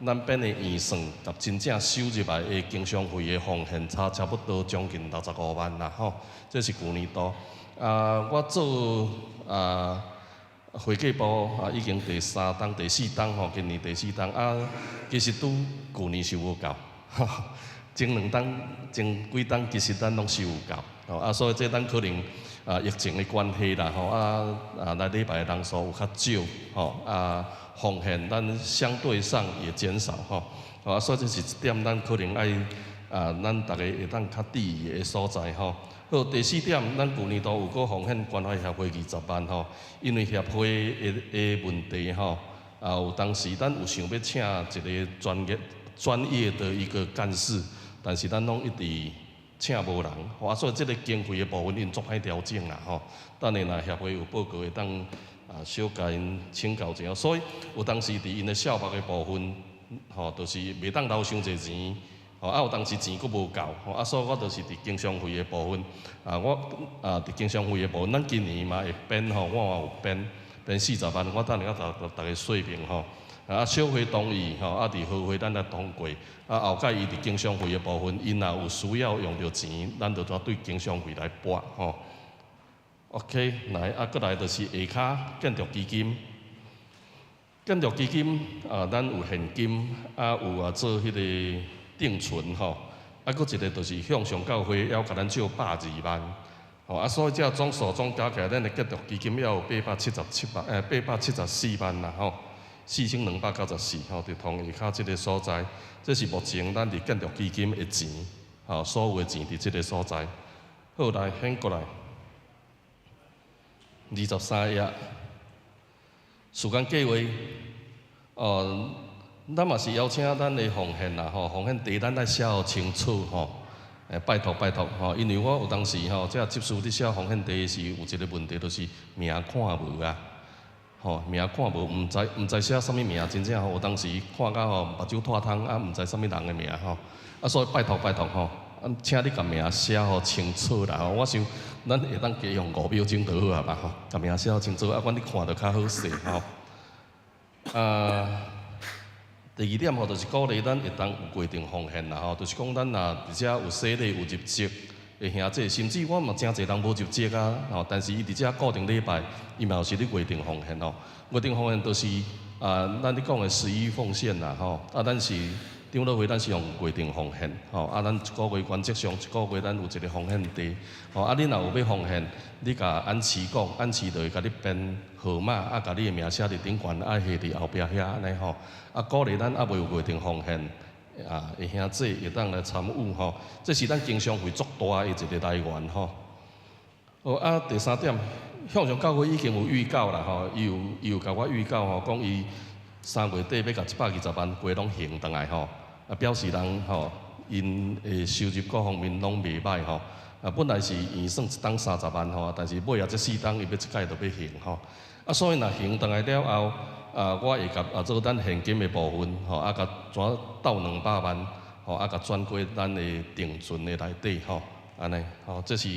咱编的预算甲真正收入来的经常费的奉献差不多将近65万啦吼，这是去年度。我做会计部已经第3档、第4档吼，今年第4档其实拄去年是有够，前2档、前几档其实咱拢是有够，所以这咱可能疫情的关系啦吼，来礼拜的人数有较少吼，奉献咱相对上也减少吼，所以这是一点咱可能爱咱大家会当较注意的所在吼。好，第4点，咱去年度有个奉献关怀协会20万吼，因为协会的问题吼，有当时咱有想要请一个专业的一个干事，但是咱拢一直请无人，所以这个经费的部分因做歹调整啦吼。等下若协会有报告会当小甲因请教一下，所以有当时伫因的小目的部分吼，就是袂当留伤侪钱。有当时钱佫无够，所以我就是伫经常费的部分，我伫经常费的部分，咱今年嘛会编吼，我嘛有编40万，我等下甲大家说明吼。小费同意吼，伫好费咱来通过，后盖伊伫经常费的部分，因若有需要用到钱，咱就对经常费来拨吼。OK， 来佫来就是下骹建筑基金，咱有现金，有做迄个。定存吼，佫一个就是向上教会要甲咱借120万，所以这总数加起来，咱的建筑基金要有874万啦吼，4294吼，就同下骹即个所在，这是目前咱伫建筑基金的钱，所有的钱伫即个所在。好，来返过来，23页，时间计划，咱嘛是邀请咱的奉献啦吼，奉献题咱来写好清楚吼，拜托吼，因为我有当时吼，这执事伫写奉献题是有一个问题，就是名看无啊，吼名看无，毋知写啥物名，真正吼，有当时看到吼目睭脱窗毋知啥物人的名吼，所以拜托吼，请你甲名写好清楚啦吼，我想咱会当加用5秒钟就好啊吧吼，甲名写好清楚，阮你看着较好势吼，第2点吼，就是鼓励咱会当有规定奉献啦吼，就是讲咱若而且有洗礼、有入籍的兄弟，甚至我嘛真侪人无入籍吼，但是伊伫遮固定礼拜，伊嘛有是咧规定奉献吼。规定奉献就是咱咧讲的11奉献啦吼，咱是长老会，咱是用规定奉献吼，咱一个月原则上一个月咱有一个奉献地，吼，你若有要奉献，你甲安琪讲，安琪就会甲你编号码，甲你的名写伫顶悬，下伫后壁遐安尼吼。鼓励咱未有规定奉献的兄弟会当来参与吼，这是咱经常会足大的一个来源吼。好第3点，向上教会已经有预告啦吼，伊有甲我预告吼，讲伊3月底要甲120万归拢还倒来吼，表示人吼因的收入各方面拢袂歹吼。本来是预算1档30万吼，但是尾这4档伊要一届就要还吼。所以若还倒来了后。我会甲做咱现金的部分，吼，甲转到200万，吼，甲转过咱的定存的内底，吼，安尼，吼，这是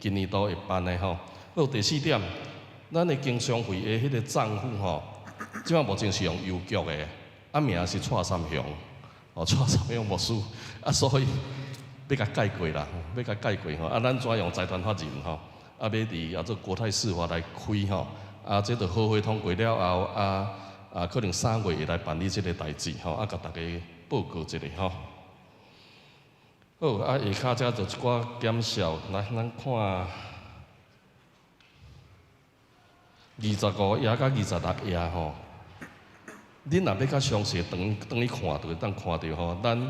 今年度会办的，吼。好，第4点，咱的经常费的迄个账户，吼，即摆目前是用邮局的，名是蔡三雄，蔡三雄牧师，所以要甲改过啦，要甲改过吼，咱转用财团法人，吼，要伫做国泰世华来开，吼。这就好会通过了后，可能3月会来办理这个代志吼，甲大家报告一下吼。好，下骹遮就一寡减少，来咱看25页甲26页吼。恁若要较详细，等去看就会当看到吼，咱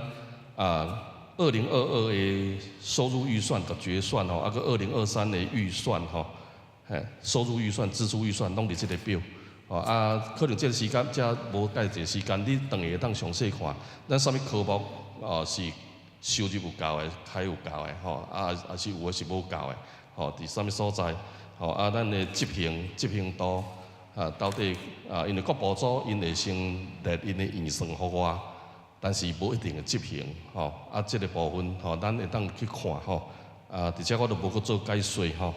2022的收入预算甲决算吼，个2023的预算吼。收入预算、支出预算拢伫即个表，可能即个时间遮无介济时间，你等下会当详细看，咱啥物科目是收入有够的，开有够的吼，也是有的是无够的，吼，伫啥物所在，吼，咱的执行度，到底因为各部组因会先列因的预算互我，但是无一定会执行吼。即个部分吼，咱会当去看吼。而且我都无去做解说吼。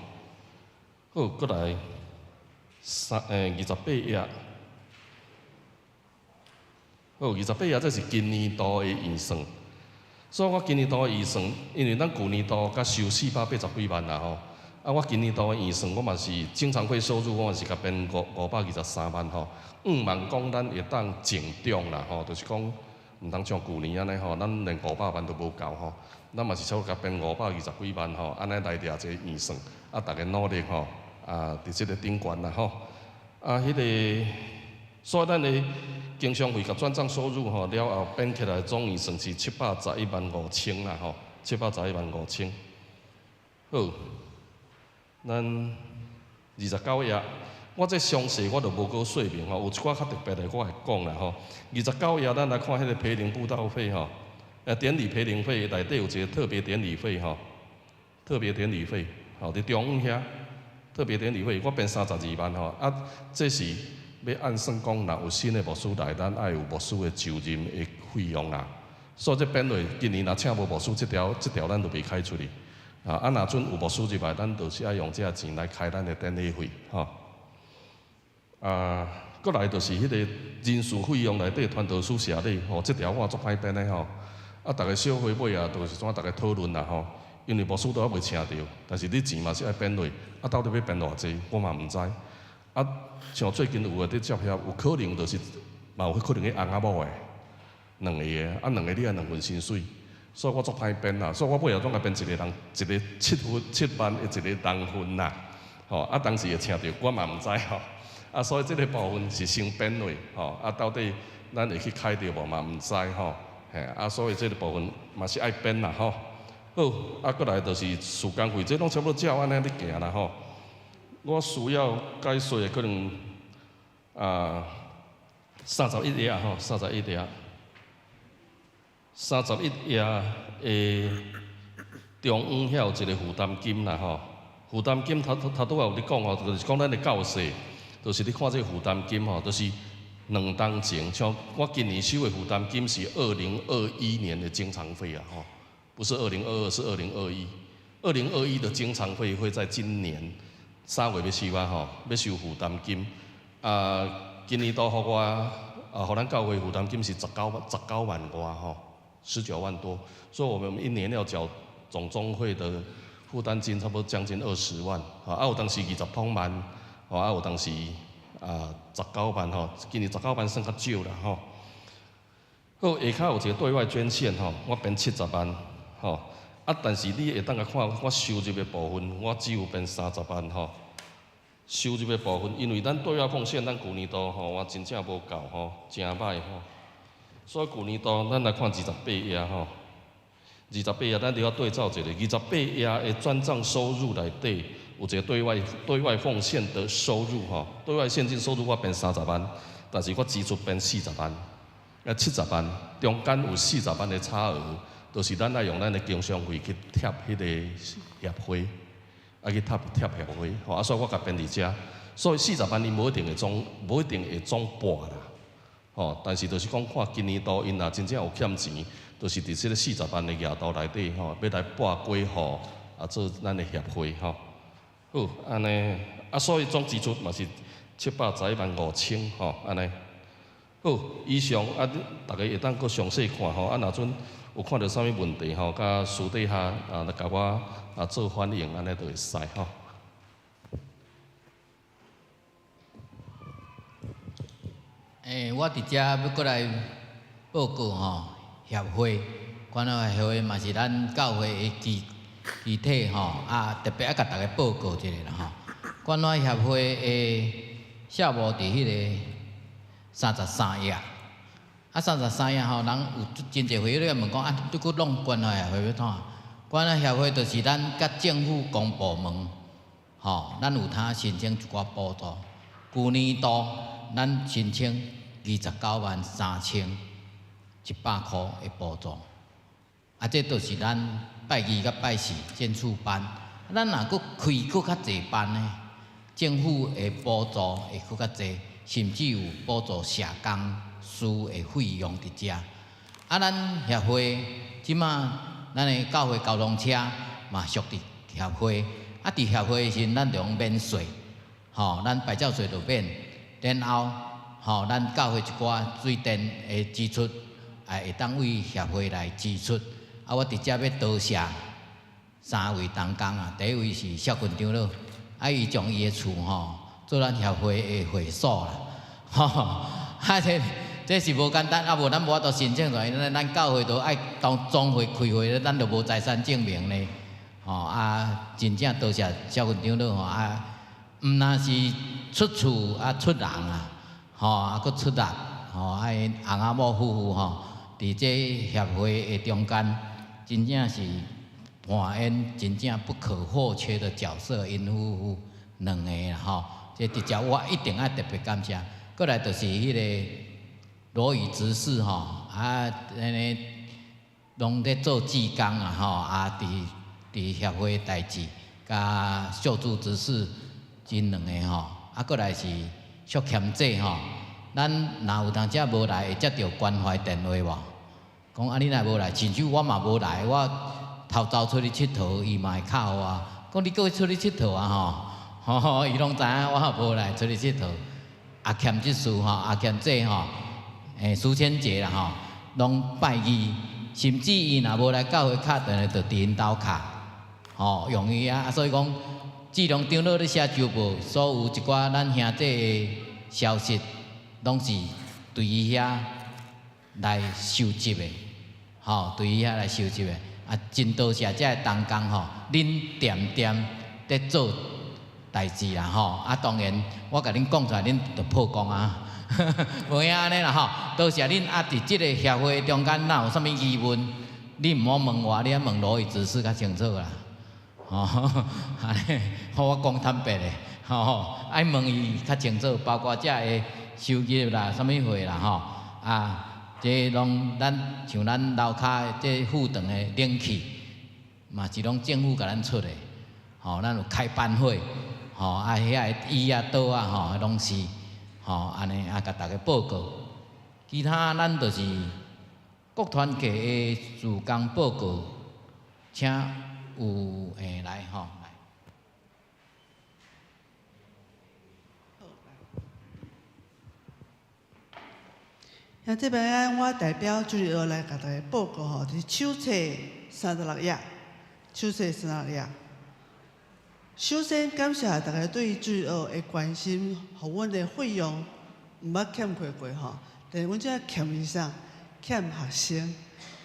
好，过来28页。好，28页这是今年度的预算。所以我今年度的预算，因为咱旧年度甲收480几万啦吼。我今年度的预算，我嘛是经常费收入，我嘛是甲编523万吼。5万讲咱会当正中啦吼，就是讲毋通像旧年安尼吼，咱连500万都无够吼。咱嘛是差不多甲编520几万吼，安尼来掠一个预算，大家努力吼，伫即个顶悬啦吼。迄个，所以咱的经常费甲转账收入吼了后编起来总预算是711万5千啦吼，711万5千。好，咱29页，我这详细我就无搁说明吼，有一寡较特别的我会讲啦吼。29页咱来看迄个培灵布道费吼，典礼培灵费内底有一个特别典礼费吼，特别典礼费吼，伫中央遐特别典礼费我编32万吼，这是。要按算讲，若有新的牧师来，咱爱有牧师的就任的费用啦。所以这编落，今年若请无牧师，这条咱就袂开出去。若阵有牧师入来，咱就是爱用这钱来开咱的典礼费，吼。过来就是迄个人事费用内底传道书写礼，吼，这条我足歹编的吼。大家小会尾就是怎大家讨论啦吼。因为牧师都还未请到，但是你钱嘛是爱编落，到底要编偌济，我嘛毋知。像最近有伫接洽，有可能就是嘛有可能去翁仔某的两个的，两个你爱2份薪水，所以我足歹编啦，所以我尾后总爱编一个人一个7万的一个人份啦，吼，当时会请到，我嘛毋知吼，所以这个部分是先编落，吼，到底咱会去开着无嘛毋知吼，所以这个部分嘛是爱编啦吼。好，过来就是时间费，这拢差不多照安尼咧行啦吼。我需要解说的可能31页吼，31页，31页的中央遐有一个负担金啦吼，负担金头拄有你讲吼，就是讲咱的教税，就是你看这个负担金吼，就是2当前，像我今年收的负担金是2021年的经常费啊吼，不是2022，是2021，2021的经常费会在今年。3月要收啊吼，要收负担金。今年度互我互咱教会负担金是19万外吼，19万多。所以我们一年要缴总会的负担金，差不多将近20万。有当时20万，有当时19万吼，今年19万算较少啦吼。好，下骹有一个对外捐献吼，我编70万吼。但是你会当来看我收入的部分，我只有编30万吼。收入的部分，因为咱对外奉献，咱旧年度吼，我真正无够吼，真歹吼。所以旧年度咱来看28页吼，28页咱就要对照一下，28页的转账收入内底有一个对外奉献的收入吼，对外现金收入我编30万，但是我支出编40万，70万，中间有40万的差额。就是咱爱用咱的经常费去贴迄个协会，去贴协会，吼，所以我甲编伫遮，所以40万你无一定会总拨啦，吼，但是就是讲看今年度因若真正有欠钱，就是伫即个40万的额度内底，吼，要来拨归户做咱的协会，吼，好，安尼，所以总支出嘛是711万5千，吼，安尼，好，以上大家会当搁详细看，吼，若阵。有看到啥物问题吼，甲私底下来甲我做反映，安尼就会使吼。我伫遮要过来报告吼，协会，关爱协会嘛是咱教会的具体吼，特别甲大家报告一下啦吼。关爱协会的项目伫迄个33页。33页吼，人有真侪会友咧问讲你佫弄关爱协会要怎？关爱协会就是咱甲政府公部门，吼，咱有通申请一寡补助。旧年度咱申请29万3100块的补助，这就是咱拜二甲拜四建厝班。咱若佫开佫较侪班呢，政府的补助会佫较侪，甚至有补助社工。书的费用伫遮，啊，咱协会即马咱的教会交通车嘛属伫协会，啊，伫协会时咱就用免税，吼，咱牌照税就免，然后吼，咱教会一寡水电的支出，会当为协会来支出。啊，我直接要多谢3位同工啊，第一位是肖群长老，啊，伊将伊的厝吼做咱协会的会所啦，吼，啊这是无简单，啊无咱无法度申请出来，咱教会都爱当总会开会，咱就无财产证明呢，吼啊，真正多谢肖群长老吼啊，毋那是出厝啊出人啊，吼啊佫出力，吼啊因翁仔某夫妇吼，伫这协会的中间，真正是扮演真正不可或缺的角色，因夫妇两个啦吼，这直接我一定爱特别感谢。过来就是迄个罗宇执事吼，啊，安尼拢咧做志工啊吼，啊，伫协会代志，甲秀珠执事真两个吼，啊，过来是淑谦姐吼，咱若有当遮无来，会接到关怀电话无？讲啊，你若无来，亲像我嘛无来，我头早出去佚佗，伊嘛会敲我，讲你搁出去佚佗啊吼，吼，伊拢知影我无来出去佚佗。阿谦即事吼，阿谦姐吼，苏千杰啦吼，拢拜伊，甚至伊若无来教会敲电话，就伫因兜敲，吼，用伊啊，所以讲，志龙长老咧写周报，所有一寡咱兄弟的消息，拢是对伊遐来收集的，吼，对伊遐来收集的，啊，真多谢遮个同工吼，恁点点在做代志啦吼，啊，当然我甲恁讲出来，恁就破功啊，无影安尼啦吼，多谢恁啊！伫即个协会中间，若有啥物疑问，你毋好问我，你啊问罗宇执事较清楚啦，吼，安尼，我讲坦白的，吼，爱问伊较清楚，包括遮个收入啦，啥物货啦吼，啊，这拢咱像咱楼骹这负长的冷气，嘛是拢政府甲咱出的，吼，咱有开班会。吼，啊，遐个椅啊、桌啊，吼，拢是，吼，安尼啊，甲大家报告。其他咱就是各团体的事工报告，请有来吼来。那这边我代表就是要来甲大家报告吼，是手册36页，手册36页。首先感谢大家对罪恶的关心，互阮的费用毋捌欠亏过吼。但是阮只欠医生，欠学生。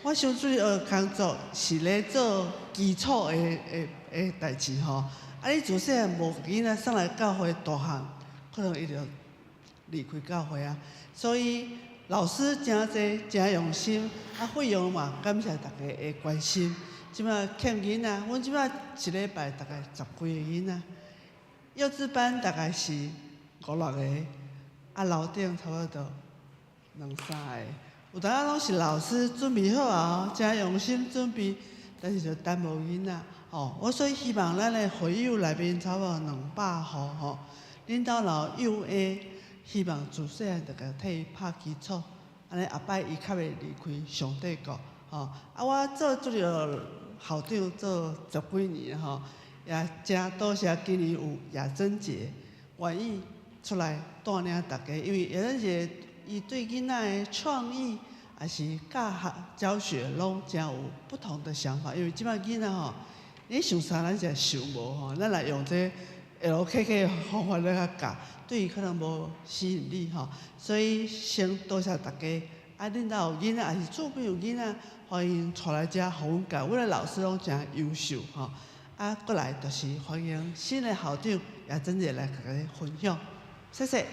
我想罪恶工作是咧做基础的代志吼。啊，你自细无囡仔送来教会大汉，可能伊就离开教会啊。所以老师真济真用心，啊，费用嘛感谢大家的关心。即摆欠囡仔，阮即摆一礼拜大概10几个囡仔，幼稚班大概是5、6个，啊楼顶差不多2、3个。有当仔拢是老师准备好啊，真用心准备，但是就耽误囡仔。哦，我所以希望咱的会友内面差不多200户吼，恁兜若有幼儿，希望自细汉就甲替伊拍基础，安尼后摆伊较袂离开上帝国。吼，啊，我做这个校长做10几年吼，也真多谢今年有亚珍节，愿意出来带领大家，因为亚珍节伊对囡仔的创意，也是教学教学拢真有不同的想法。因为即摆囡仔吼，你想啥咱就想无吼，咱来用这LKK 的方法来甲教，对伊可能无吸引力吼，所以先多谢大家。啊，恁兜有囡仔，也是厝边有囡仔，欢迎带来遮，互阮教。阮的老师拢真优秀吼。啊，过来就是欢迎新的校长也真侪来甲大家分享，谢谢。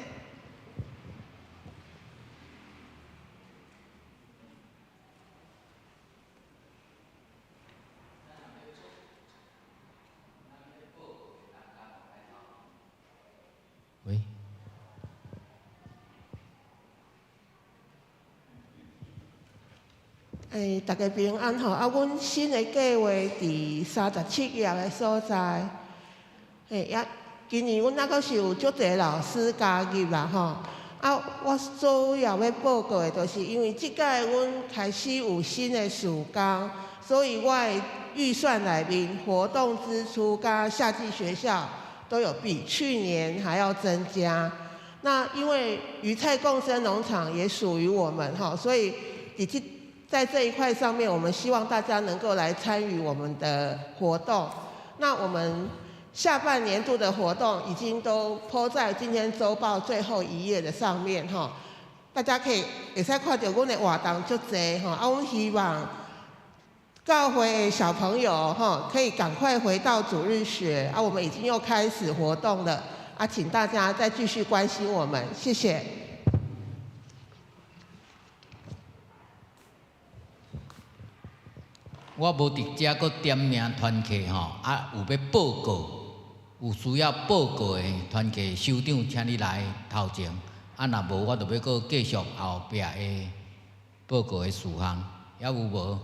喂。大家平安吼！啊，阮新的计划伫37页的所在。也今年阮还阁是有足侪老师加入啦吼。啊，我主要要报告的，就是因为即届阮开始有新的事工，所以我的预算内面活动支出跟夏季学校都有比去年还要增加。那因为鱼菜共生农场也属于我们哈，所以在这一块上面，我们希望大家能够来参与我们的活动。那我们下半年度的活动已经都po在今天周报最后一页的上面哈，大家会使看到阮的活动足侪哈，啊，我们希望教会的小朋友哈可以赶快回到主日学啊，我们已经又开始活动了啊，请大家再继续关心我们，谢谢。我无直接搁点名团契吼，啊有要报告，有需要报告的团契首长，请你来头前。啊，若无我就要搁继续后壁的报告的事项，还有无？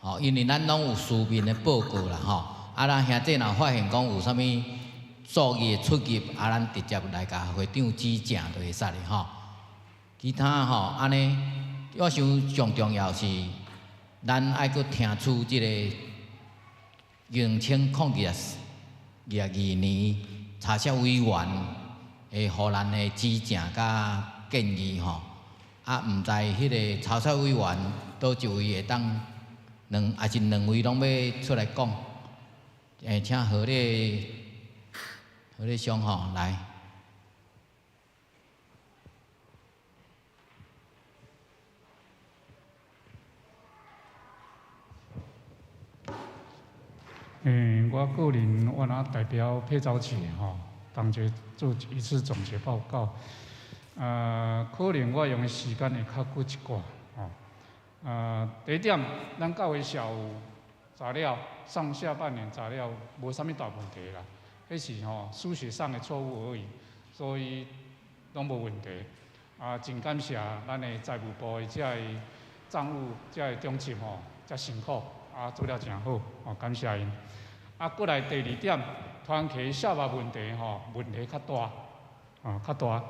吼，因为咱拢有书面的报告啦吼。啊，咱兄弟若发现讲有啥物作业出入，啊，咱直接来甲会长指正就会使的吼。其他吼安尼，我想上重要是。咱爱搁听取即个2022年查销委员会互咱的指正甲建议吼，啊，毋知迄个查销委员倒一位会当还是两位拢要出来讲，请何烈兄吼来。我个人我拿代表配招企吼，同齐做一次总结报告。可能我用的时间会较久一寡吼。第一点，咱教会校有材料，上下半年材料无啥物大问题啦，迄是吼书写上的错误而已，所以拢无问题。真感谢咱的财务部的遮个账务遮个中心吼，遮辛苦，做了真好，感谢因。过来第二点，团契消化问题吼，问题较大，较大。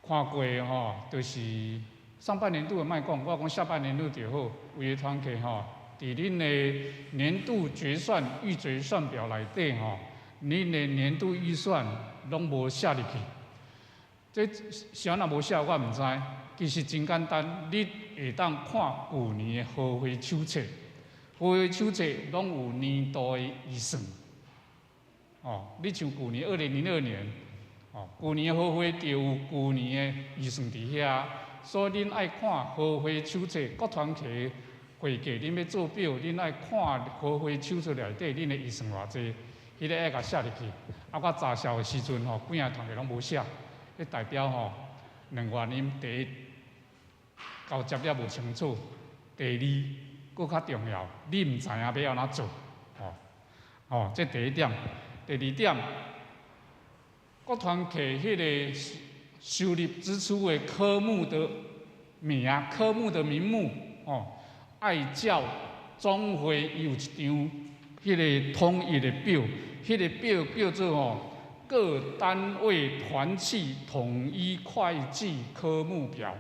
看过吼，就是上半年度的莫讲，我讲下半年度就好。为团契吼，伫恁的年度决算预决算表内底吼，恁的年度预算拢无写入去。这啥若无写，我毋知。其实真简单，你会当看旧年的核会手册。核会手册拢有年度的预算，你像旧年2002年，旧年的核会就有旧年的预算伫遐，所以恁爱看核会手册，各团契会计恁要做表，恁爱看核会手册内底恁的预算偌济，迄个爱甲写入去。我查销的时阵吼，几啊团契拢无写，迄代表吼两原因：第一，交接了无清楚；第二。搁较重要，你毋知影要安怎做，这第一点。第二点，各团契迄个收入支出的科目的名目，爱照总会有一张迄个统一的表，迄个表叫做各单位团契统一会计科目表。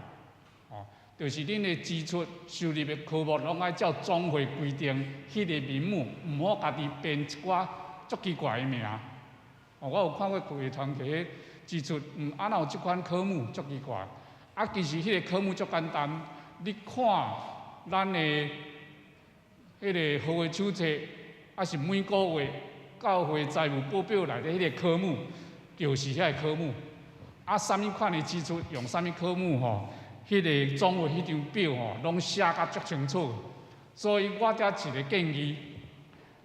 就是恁的支出、收入的科目，拢爱照总会规定迄个名目，毋好家己编一寡足奇怪的名。我有看过规个团契迄支出，哪有即款科目足奇怪？其实迄个科目足简单，你看咱的迄个核会手册，是每个月教会财务报表内底迄个科目，就是遐个科目。啥物款的支出用啥物科目吼？迄个总会迄张表吼，拢写甲足清楚，所以我遮一个建议，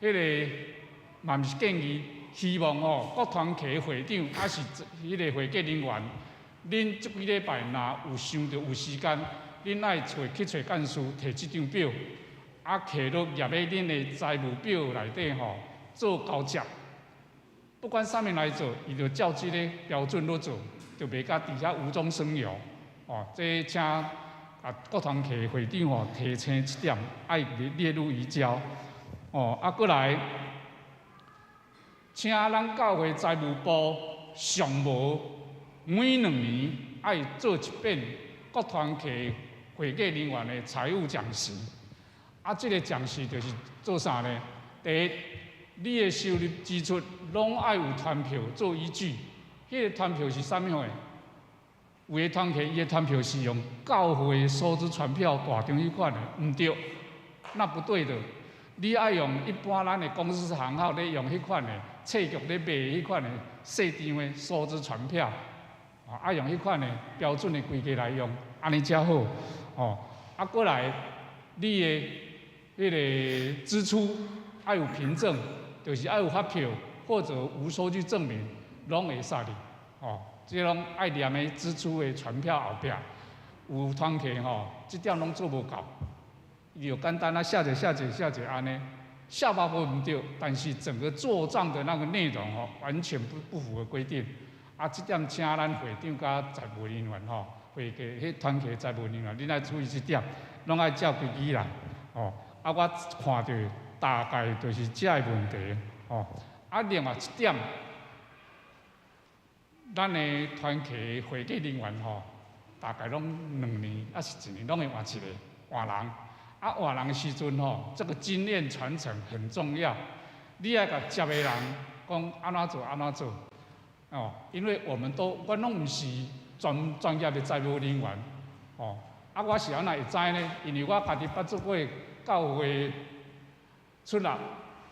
迄个嘛毋是建议，希望各团契的会长是迄个会计人员，恁即几礼拜若有想着有时间，恁爱去找干事摕即张表，摕落页喺恁的财务表内底做交接，不管啥物来做，伊就照即个标准去做，就袂甲伫遐无中生有。这请各团契会长提醒一点，爱列入移交。过来，请咱教会财务部上无每2年爱做一遍各团契会计人员的财务讲习。啊，这个讲习就是做啥呢？第一，你的收入支出拢爱有团票做依据。迄个团票是啥物货？有的团契，伊的团票是用教会收支传票大张迄款的，毋对，那不对的。你爱用一般咱的公司行号咧用迄款的册局咧卖迄款的细张的收支传票，爱用迄款的标准的规格来用，安尼才好。啊，过来你的迄个支出爱有凭证，就是爱有发票或者无收据证明，拢会使哩。即拢爱念的支出的传票后壁，有团契即点拢做无够，伊就简单写者安尼，下巴不唔对，但是整个做账的那个内容完全不符合规定。啊，即点请咱会长甲财务人员会计迄团契财务人员，恁爱注意即点，拢爱照规矩来。啊，我看到大概就是这个问题。啊，另外一点。咱的团契会计人员大概拢2年还是1年，拢会换一个换人。啊，换人的时阵这个经验传承很重要。你爱甲接的人讲安怎做安怎做。因为我拢毋是专业的财务人员。啊，我是安怎会知呢？因为我家己捌做过教会出纳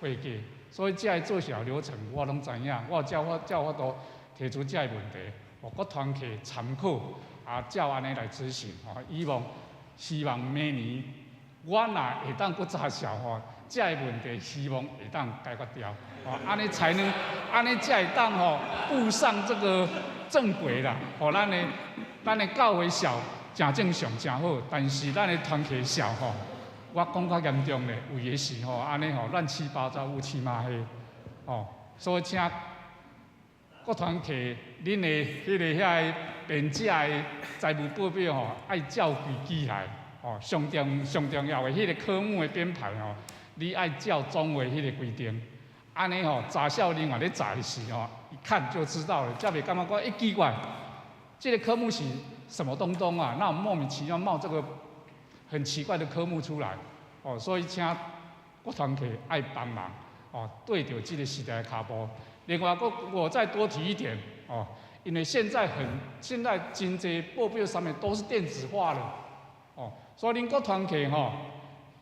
会计，所以这个做小流程我拢知影。我照法度。提出这个问题，互各团契参考，照安尼来执行。希望明年我若会当搁扎小这个问题希望会当解决掉。安尼才能，安尼才会当步上这个正轨啦。互咱的教会小真正常真好，但是咱的团契小我讲较严重咧，有的是安尼乱七八糟、乌漆嘛黑。所以请。各团契，恁的迄个编制的财务报表爱照规矩来。上重要的迄个科目的编排你爱照总的迄个规定。安尼查校人员咧查的时一看就知道了，才袂感觉讲奇怪，这个科目是什么东东啊？那我莫名其妙冒这个很奇怪的科目出来。所以请各团契爱帮忙对着这个时代的脚步。另外，我再多提一点因为现在真侪报表上面都是电子化的所以恁各团契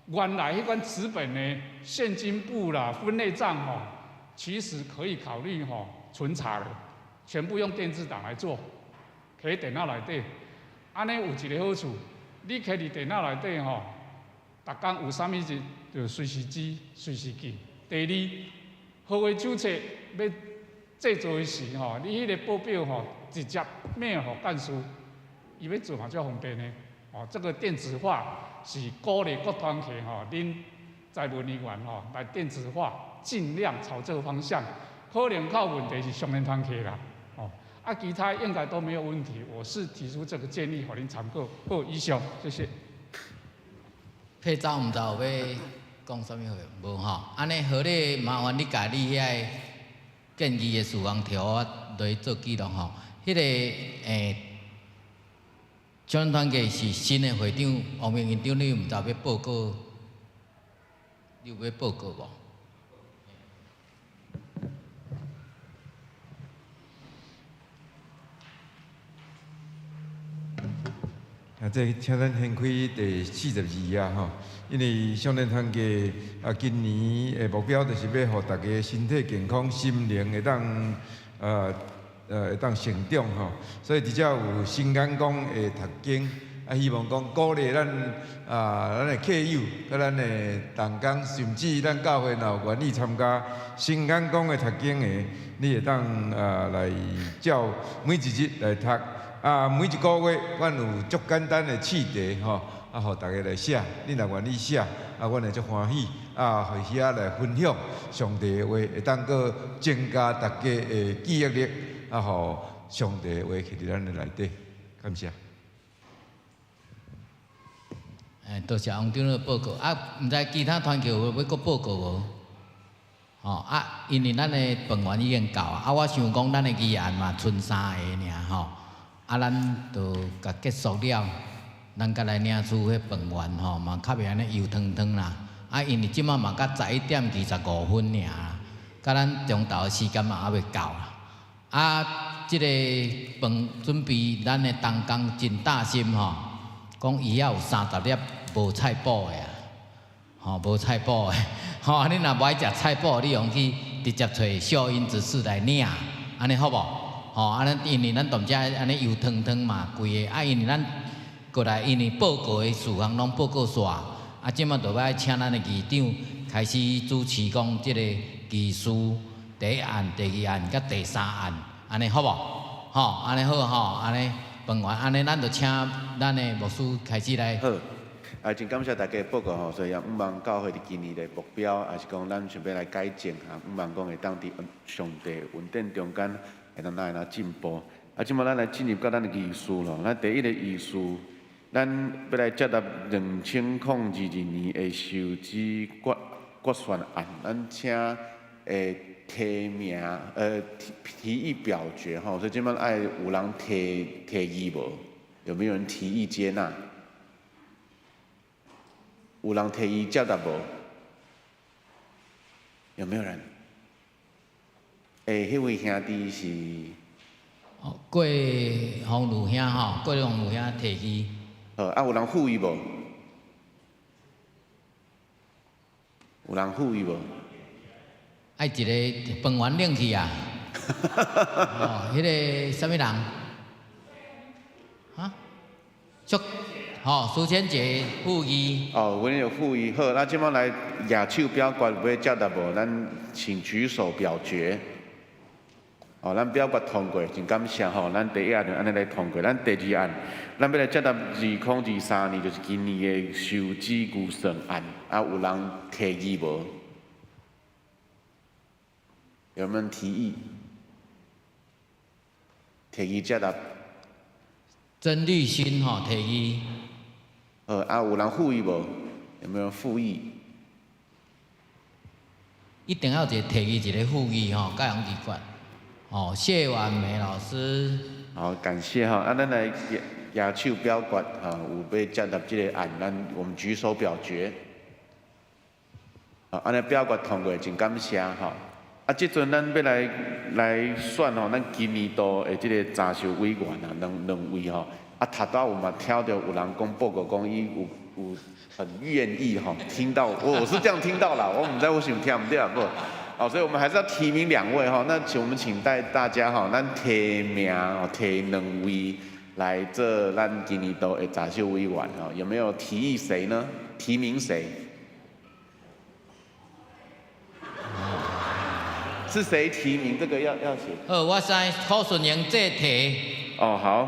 原来迄款纸本的现金簿啦、分类账其实可以考虑存查了，全部用电子档来做，可以电脑内底。安尼有一个好处，你可以电脑内底逐工有啥物事就随时记、随时记。第二，好的手册。要制作的时，你迄个报表直接 mail 给干事，伊要做嘛较方便呢。这个电子化是鼓励各团契恁财务人员来电子化，尽量朝这个方向。可能靠问题是上面团契啦，其他应该都没有问题。我是提出这个建议，给您参考。好，以上，谢谢。配长唔知有要讲啥物话无安尼好咧，麻烦你家你遐。建议的事项条啊，落去做记录迄个少年团契是新的会长王明院长，你毋知要报告，你有要报告无？这请咱掀开第42啊因为少年团契今年的目标就是要互大家身体健康、心灵会当会当成长所以伫遮有新眼光的读经希望讲鼓励咱的客友，甲咱的同工，甚至咱教会若有愿意参加新眼光的读经的，你会当来照每一日来读。每一个月，阮有足简单的试题互大家来写。你若愿意写，阮会足欢喜。互遐来分享上帝的话，会当个增加大家的记忆力，互上帝的话去伫咱的内底。感谢。多谢王长的报告。毋知其他团契有要阁报告无？因为咱的饭源已经够啊，我想讲咱的议案嘛，剩3个尔吼，咱就甲结束了，咱甲来领出迄饭源吼，嘛较袂安尼油汤汤啦。因为即马嘛甲11:25分尔，甲咱中昼的时间嘛还袂够啦。即个饭准备咱的东工真大心吼，讲伊还有30粒无菜脯的无菜脯的，你若无爱食菜脯，你用去直接找小因子士来领，安尼好无？安尼因为咱当遮安尼油汤汤嘛，规个因为咱过来，因为报告的事项拢报告煞，即马就要请咱的议长开始主持讲即个技术第1案、第2案、甲第3案，安尼好无？安尼好安尼饭源，安尼咱就请咱的牧师开始来。好。真感谢大家的报告吼，所以也毋望教会伫今年的目标，也是讲咱想要来改进毋望讲会当伫上帝稳定中间会当来进步。即马咱来进入到咱的议事咯，咱第一个议事，咱要来接纳2022年的授旨决选案，咱请提名提议表决吼，所以即马爱有人提议无？有没有人提议接纳？有人提议接纳无？有没有人？迄位兄弟是？郭宏儒兄吼，郭宏儒兄提议。有人复议无？有人复议无？爱一个饭源领去啊！迄个什么人？苏千杰复议。阮有复议。好，咱即摆来举手表决要接纳无？咱请举手表决。咱表决通过，真感谢吼。咱第1案就安尼来通过，咱第2案，咱要来接纳2023年，就是今年的授旨预算案。有人提议无？有没有人提议？提议接纳？曾立新提议。有人复议无？有没有人复议？一定要有一个提议，一个复议甲人议决。谢婉梅老师。好，感谢咱来举手表决有要接纳这个案，我们举手表决。安尼表决通过，真感谢即阵咱要来选咱今年度的这个查收委员两位头拄有嘛听到有人讲报告讲伊有很愿意听到，我是这样听到啦，我唔知我想听唔对啊不？所以我们还是要提名2位那我们请大家咱提名提2位来做咱今年度的查收委员有没有提议谁呢？提名谁？是谁提名？这个要写。我知柯顺英这提。好。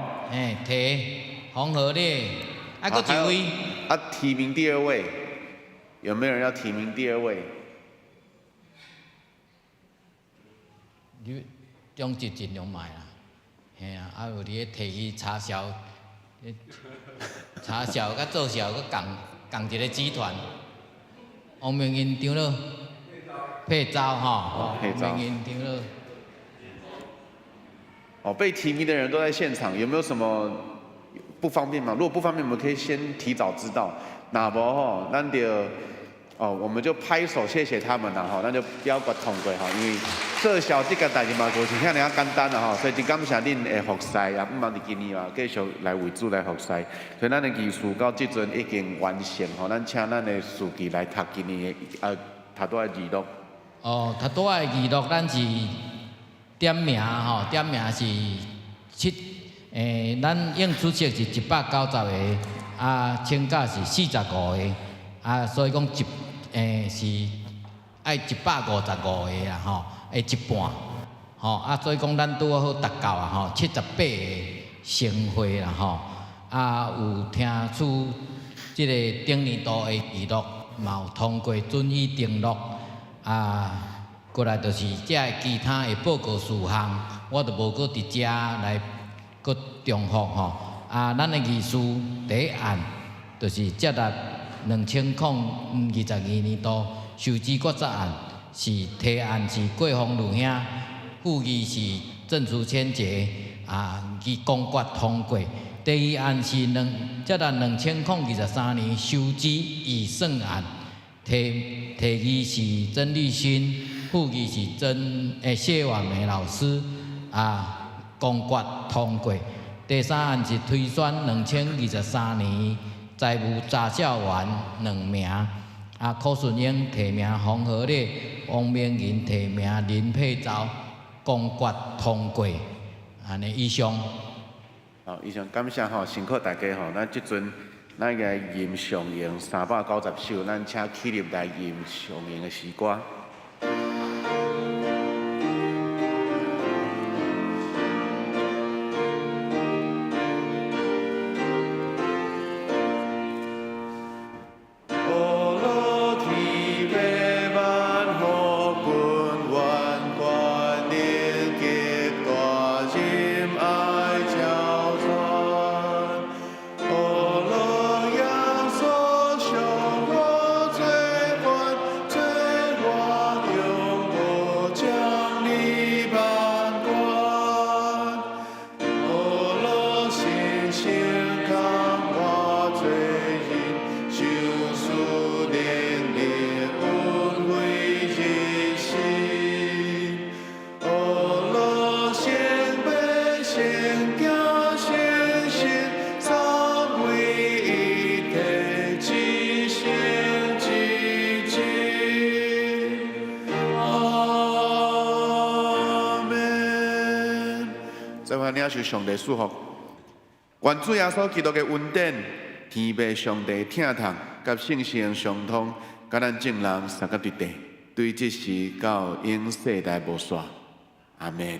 提黄河烈，搁一位。提名第2位，有没有人要提名第2位？你中级尽量卖啦，有伫提议查销，查销甲做销搁共一个集团，王明院长了。配招配招。明天了。被提名的人都在现场，有没有什么不方便吗？如果不方便，我们可以先提早知道。那无咱就我们就拍手谢谢他们啦咱就表决通过因为做销这个代志嘛，就是遐尔简单啦所以真感谢恁的服侍毋茫伫今年继续来为主来服侍。所以咱的技术到即阵已经完成咱请咱的书记来读今年的头拄的记录。头拄的记录，咱是点名点名是咱应出席是190个，请假是45个，所以讲是爱155个啦的一半，所以讲咱拄好达到78个成会啦有听出即个顶年度的记录，嘛有通过准予登录。过来就是遮其他的报告事项，我就无搁伫遮来搁重复咱的议事第1案就是接纳2022年度授旨决策案，是提案是桂峰路兄，副议是郑淑千姐伊公决通过。第二案是2023年收支预算案，提议是曾立勋，副议是谢婉梅老师公决通过。第三案是推选2023年财务查校员2名，柯顺英提名黄和烈，王明银提名林佩昭，公决通过。安尼以上。好，以上感谢吼，辛苦大家吼。咱即阵咱个吟上映390首，咱请起立来吟上映的诗歌。领受上帝祝福，愿主耶稣基督的恩典、天父上帝疼痛、甲圣神相通，甲咱众人三个对地，对即时到永世代无煞。阿门。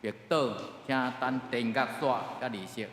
别倒，请等电角线甲利息。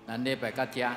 咱礼拜到遮。别，